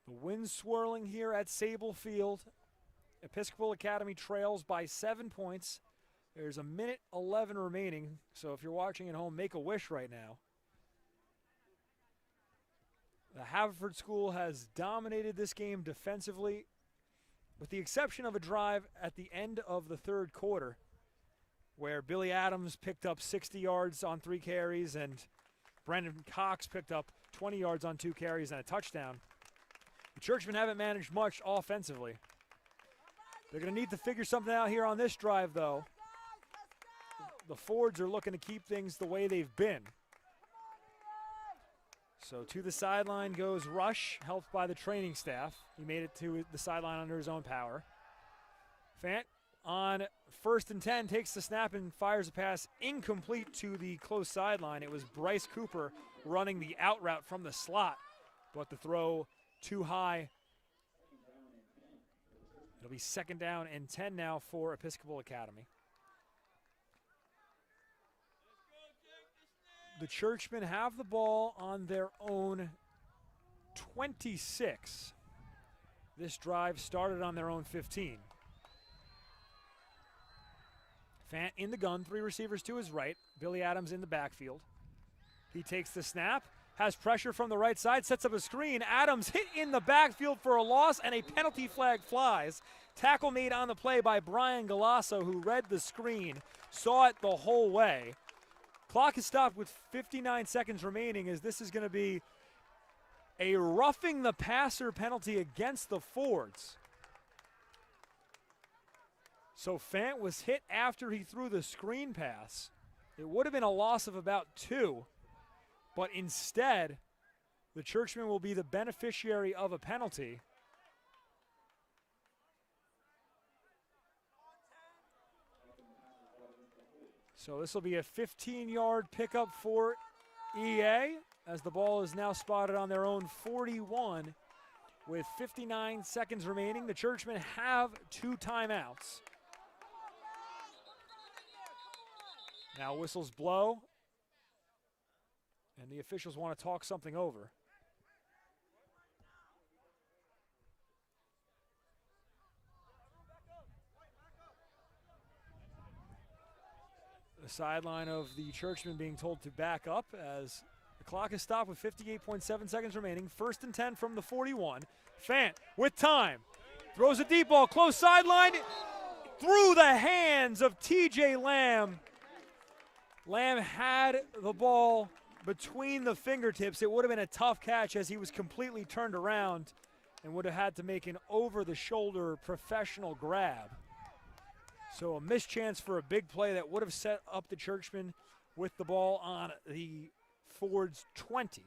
The wind swirling here at Sable Field. Episcopal Academy trails by 7 points. There's 1:11 remaining, so if you're watching at home, make a wish right now. The Haverford School has dominated this game defensively, with the exception of a drive at the end of the third quarter, where Billy Adams picked up 60 yards on 3 carries and Brendan Cox picked up 20 yards on 2 carries and a touchdown. The Churchmen haven't managed much offensively. They're going to need to figure something out here on this drive, though. The Fords are looking to keep things the way they've been. So to the sideline goes Rush, helped by the training staff. He made it to the sideline under his own power. Fant on 1st and 10 takes the snap and fires a pass incomplete to the close sideline. It was Bryce Cooper running the out route from the slot, but the throw too high. It'll be 2nd down and 10 now for Episcopal Academy. The Churchmen have the ball on their own 26. This drive started on their own 15. Fant in the gun, 3 receivers to his right. Billy Adams in the backfield. He takes the snap, has pressure from the right side, sets up a screen. Adams hit in the backfield for a loss, and a penalty flag flies. Tackle made on the play by Brian Galasso, who read the screen, saw it the whole way. Clock is stopped with 59 seconds remaining, as this is going to be a roughing the passer penalty against the Fords. So Fant was hit after he threw the screen pass. It would have been a loss of about 2, but instead, the Churchmen will be the beneficiary of a penalty. So this will be a 15-yard pickup for EA, as the ball is now spotted on their own 41 with 59 seconds remaining. The Churchmen have 2 timeouts. Now whistles blow, and the officials want to talk something over. The sideline of the Churchmen being told to back up as the clock is stopped with 58.7 seconds remaining. 1st and 10 from the 41. Fant with time. Throws a deep ball, close sideline, through the hands of TJ Lamb. Lamb had the ball between the fingertips. It would have been a tough catch as he was completely turned around and would have had to make an over-the-shoulder professional grab. So a missed chance for a big play that would have set up the Churchmen with the ball on the Fords 20.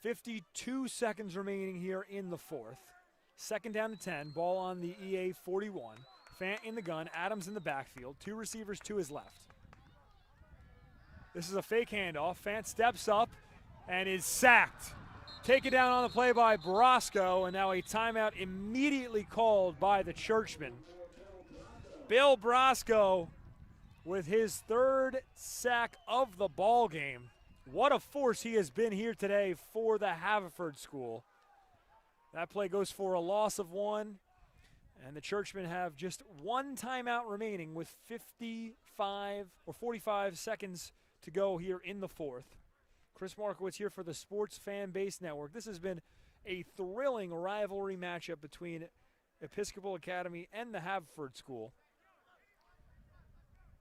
52 seconds remaining here in the 4th. 2nd down to 10, ball on the EA 41. Fant in the gun, Adams in the backfield, 2 receivers to his left. This is a fake handoff. Fant steps up and is sacked. Taken down on the play by Brosco, and now a timeout immediately called by the Churchmen. Bill Brosco with his 3rd sack of the ball game. What a force he has been here today for the Haverford School. That play goes for a loss of 1, and the Churchmen have just 1 timeout remaining with 45 seconds to go here in the 4th. Chris Markowitz here for the Sports Fan Base Network. This has been a thrilling rivalry matchup between Episcopal Academy and the Haverford School.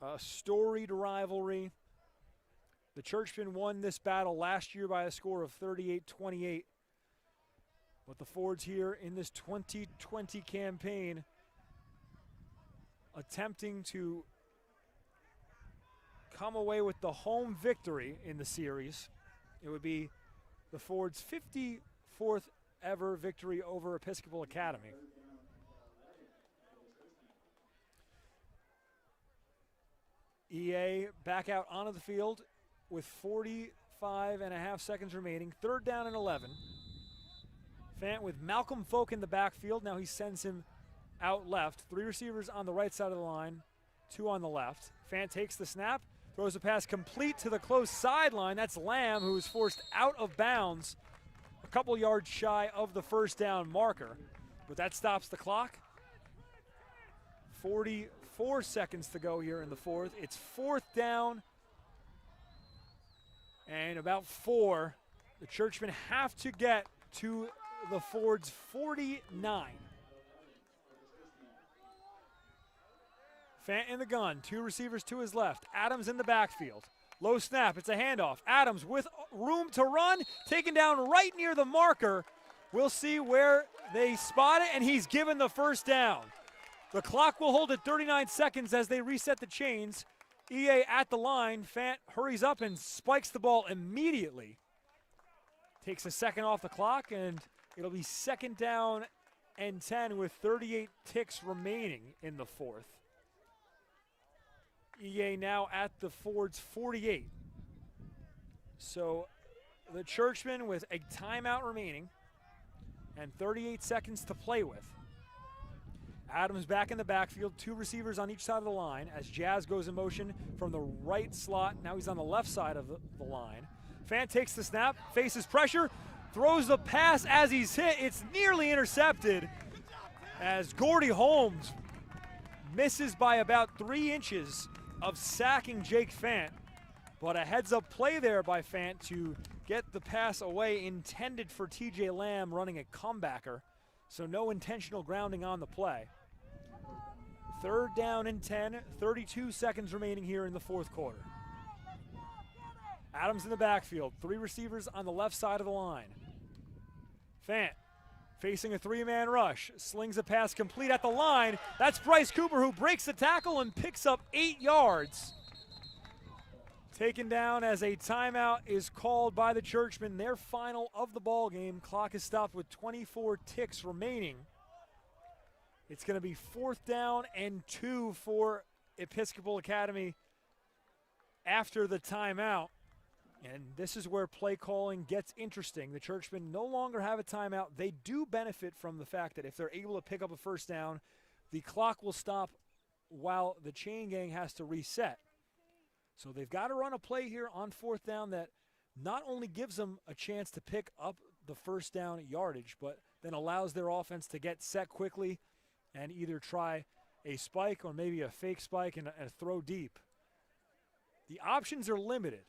A storied rivalry. The Churchmen won this battle last year by a score of 38-28. But the Fords here in this 2020 campaign attempting to come away with the home victory in the series. It would be the Fords' 54th ever victory over Episcopal Academy. EA back out onto the field with 45.5 seconds remaining. 3rd down and 11. Fant with Malcolm Folk in the backfield. Now he sends him out left. 3 receivers on the right side of the line, 2 on the left. Fant takes the snap, throws a pass complete to the close sideline. That's Lamb, who is forced out of bounds a couple yards shy of the 1st down marker. But that stops the clock. 44 seconds to go here in the 4th. It's 4th down and about 4. The Churchmen have to get to the Fords' 49. Fant in the gun, 2 receivers to his left. Adams in the backfield. Low snap, it's a handoff. Adams with room to run, taken down right near the marker. We'll see where they spot it, and he's given the 1st down. The clock will hold at 39 seconds as they reset the chains. EA at the line. Fant hurries up and spikes the ball immediately. Takes a second off the clock, and it'll be 2nd down and 10 with 38 ticks remaining in the 4th. EA now at the Fords' 48. So the Churchmen with a timeout remaining and 38 seconds to play with. Adams back in the backfield, 2 receivers on each side of the line as Jazz goes in motion from the right slot. Now he's on the left side of the line. Fant takes the snap, faces pressure, throws the pass as he's hit. It's nearly intercepted as Gordy Holmes misses by about 3 inches of sacking Jake Fant. But a heads-up play there by Fant to get the pass away intended for TJ Lamb running a comebacker. So no intentional grounding on the play. 3rd down and 10, 32 seconds remaining here in the 4th quarter. Adams in the backfield, 3 receivers on the left side of the line. Fant facing a 3-man rush, slings a pass complete at the line. That's Bryce Cooper, who breaks the tackle and picks up 8 yards. Taken down as a timeout is called by the Churchmen. Their final of the ball game. Clock is stopped with 24 ticks remaining. It's going to be 4th down and 2 for Episcopal Academy after the timeout. And this is where play calling gets interesting. The Churchmen no longer have a timeout. They do benefit from the fact that if they're able to pick up a 1st down, the clock will stop while the chain gang has to reset. So they've got to run a play here on 4th down that not only gives them a chance to pick up the 1st down yardage, but then allows their offense to get set quickly and either try a spike or maybe a fake spike and throw deep. The options are limited.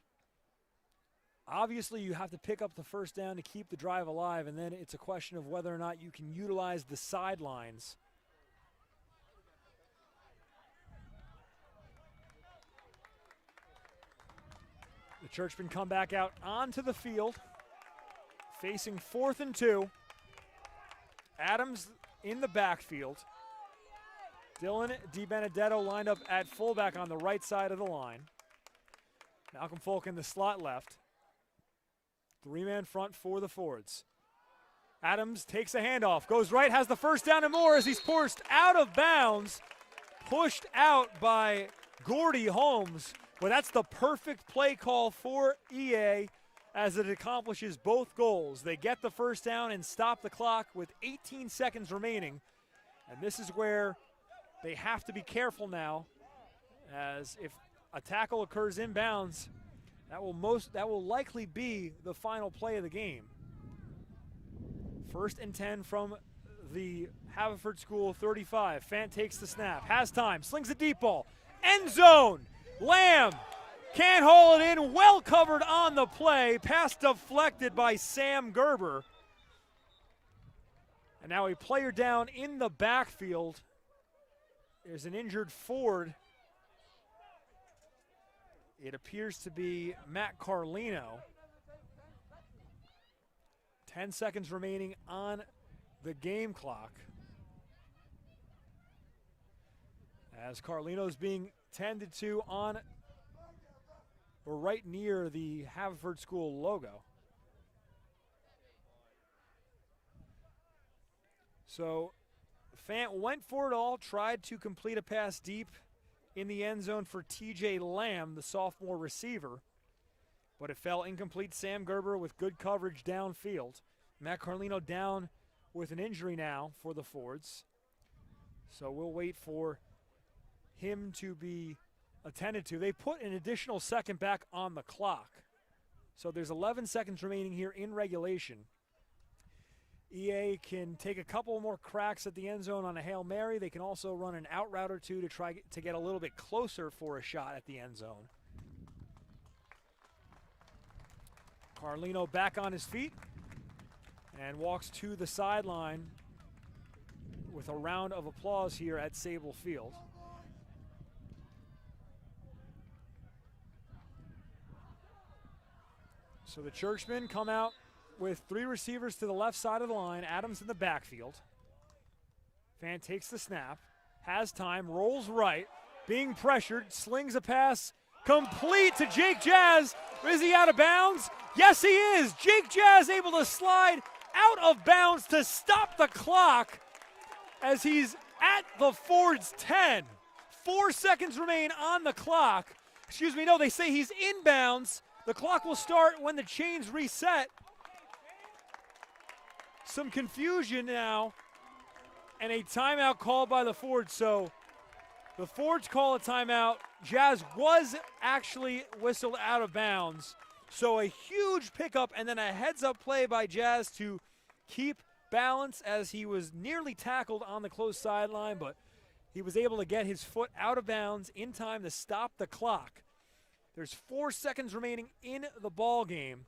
Obviously, you have to pick up the 1st down to keep the drive alive, and then it's a question of whether or not you can utilize the sidelines. The Churchmen come back out onto the field, facing 4th and 2. Adams in the backfield. Dylan DiBenedetto lined up at fullback on the right side of the line. Malcolm Folk in the slot left. 3-man front for the Fords. Adams takes a handoff, goes right, has the 1st down and more as he's forced out of bounds, pushed out by Gordy Holmes. But that's the perfect play call for EA as it accomplishes both goals. They get the 1st down and stop the clock with 18 seconds remaining. And this is where they have to be careful now, as if a tackle occurs inbounds, that will likely be the final play of the game. 1st and 10 from the Haverford School 35. Fant takes the snap, has time, slings a deep ball, end zone. Lamb can't haul it in, well covered on the play, pass deflected by Sam Gerber. And now a player down in the backfield. There's an injured Ford. It appears to be Matt Carlino. 10 seconds remaining on the game clock. As Carlino's being tended to on or right near the Haverford School logo. So Fant went for it all, tried to complete a pass deep in the end zone for TJ Lamb, the sophomore receiver, but it fell incomplete. Sam Gerber with good coverage downfield. Matt Carlino down with an injury now for the Fords. So we'll wait for him to be attended to. They put an additional second back on the clock. So there's 11 seconds remaining here in regulation. EA can take a couple more cracks at the end zone on a Hail Mary. They can also run an out route or two to try to get a little bit closer for a shot at the end zone. Carlino back on his feet and walks to the sideline with a round of applause here at Sable Field. So the Churchmen come out with 3 receivers to the left side of the line. Adams in the backfield. Fant takes the snap, has time, rolls right, being pressured, slings a pass complete to Jake Jazz. Is he out of bounds? Yes, he is. Jake Jazz able to slide out of bounds to stop the clock as he's at the Ford's 10. 4 seconds remain on the clock. Excuse me, no, they say he's inbounds. The clock will start when the chains reset. Some confusion now, and a timeout called by the Fords. So the Fords call a timeout. Jazz was actually whistled out of bounds. So a huge pickup and then a heads-up play by Jazz to keep balance as he was nearly tackled on the close sideline, but he was able to get his foot out of bounds in time to stop the clock. There's 4 seconds remaining in the ball game,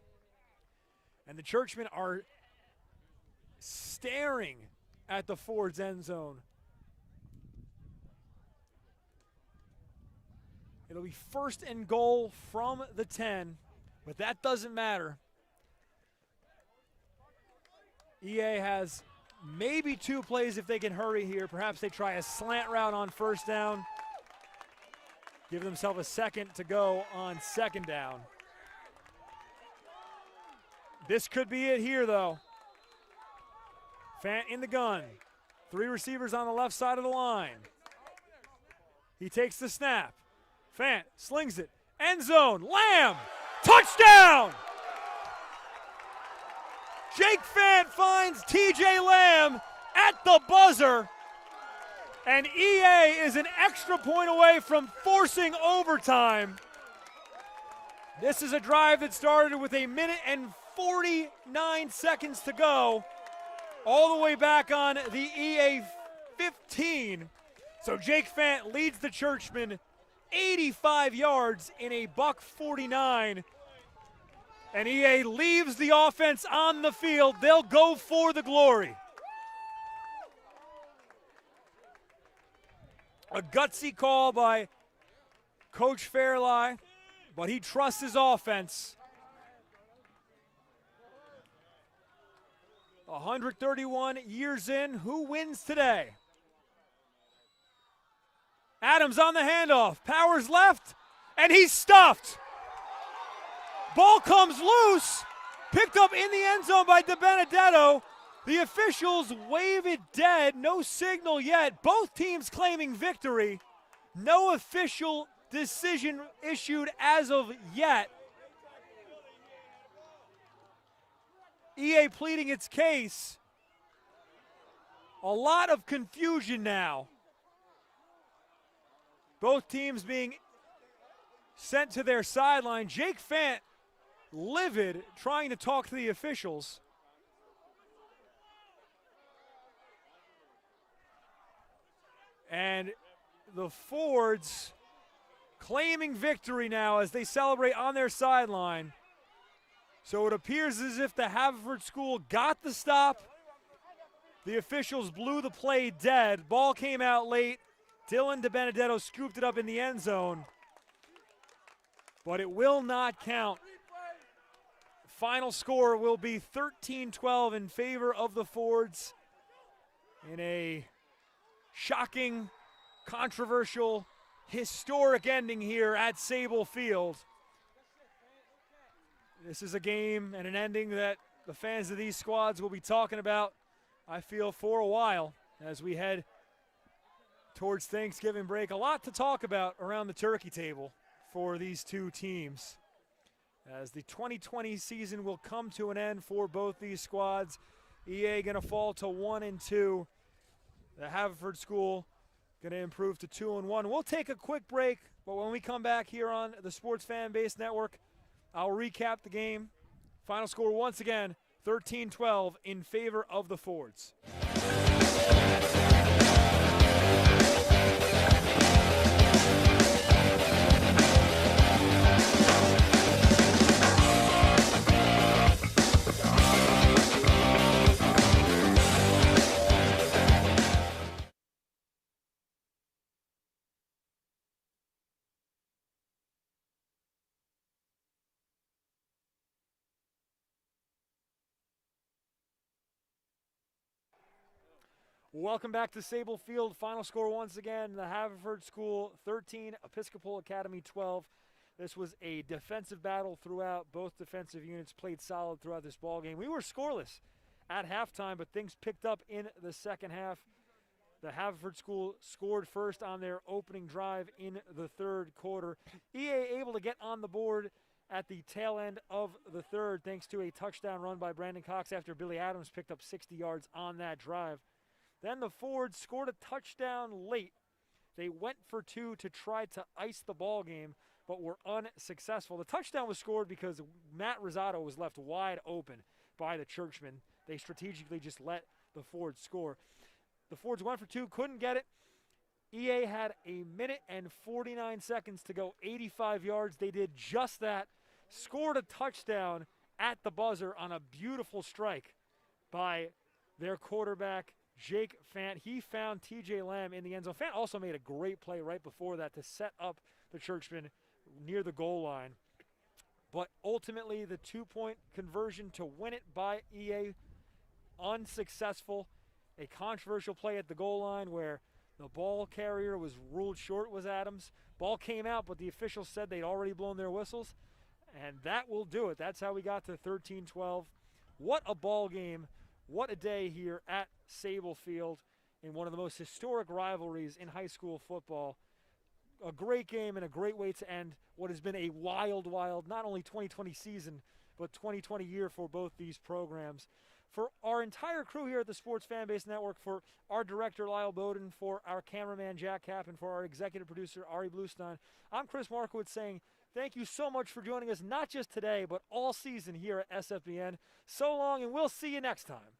and the Churchmen are staring at the Ford's end zone. It'll be 1st and goal from the 10, but that doesn't matter. EA has maybe 2 plays if they can hurry here. Perhaps they try a slant route on 1st down. Give themselves a second to go on 2nd down. This could be it here, though. Fant in the gun. 3 receivers on the left side of the line. He takes the snap. Fant slings it. End zone. Lamb. Touchdown! Jake Fant finds TJ Lamb at the buzzer. And EA is an extra point away from forcing overtime. This is a drive that started with 1 minute and 49 seconds to go, all the way back on the EA 15. So Jake Fant leads the Churchmen 85 yards in a $1:49. And EA leaves the offense on the field. They'll go for the glory. A gutsy call by Coach Fairlie, but he trusts his offense. 131 years in, who wins today? Adams on the handoff, powers left, and he's stuffed. Ball comes loose, picked up in the end zone by DiBenedetto. The officials wave it dead, no signal yet. Both teams claiming victory. No official decision issued as of yet. EA pleading its case. A lot of confusion now. Both teams being sent to their sideline. Jake Fant livid, trying to talk to the officials. And the Fords claiming victory now as they celebrate on their sideline. So it appears as if the Haverford School got the stop. The officials blew the play dead. Ball came out late. Dylan DiBenedetto scooped it up in the end zone. But it will not count. Final score will be 13-12 in favor of the Fords in a shocking, controversial, historic ending here at Sable Field. This is a game and an ending that the fans of these squads will be talking about, I feel, for a while as we head towards Thanksgiving break. A lot to talk about around the turkey table for these two teams, as the 2020 season will come to an end for both these squads. EA going to fall to 1-2. The Haverford School going to improve to 2-1. We'll take a quick break, but when we come back here on the Sports Fan Base Network, I'll recap the game. Final score once again, 13-12 in favor of the Fords. Welcome back to Sable Field. Final score once again, the Haverford School 13, Episcopal Academy 12. This was a defensive battle throughout. Both defensive units played solid throughout this ball game. We were scoreless at halftime, but things picked up in the second half. The Haverford School scored first on their opening drive in the third quarter. EA able to get on the board at the tail end of the third thanks to a touchdown run by Brandon Cox after Billy Adams picked up 60 yards on that drive. Then the Fords scored a touchdown late. They went for two to try to ice the ball game, but were unsuccessful. The touchdown was scored because Matt Rosado was left wide open by the Churchmen. They strategically just let the Fords score. The Fords went for two, couldn't get it. EA had a minute and 49 seconds to go, 85 yards. They did just that, scored a touchdown at the buzzer on a beautiful strike by their quarterback, Jake Fant. He found TJ Lamb in the end zone. Fant also made a great play right before that to set up the Churchmen near the goal line. But ultimately, the two-point conversion to win it by EA, unsuccessful. A controversial play at the goal line where the ball carrier was ruled short was Adams. Ball came out, but the officials said they'd already blown their whistles. And that will do it. That's how we got to 13-12. What a ball game. What a day here at Sable Field in one of the most historic rivalries in high school football. A great game and a great way to end what has been a wild, not only 2020 season, but 2020 year for both these programs. For our entire crew here at the Sports Fan Base Network, for our director, Lyle Bowden, for our cameraman, Jack Kapp, and for our executive producer, Ari Bluestein, I'm Chris Markowitz saying thank you so much for joining us, not just today, but all season here at SFBN. So long, and we'll see you next time.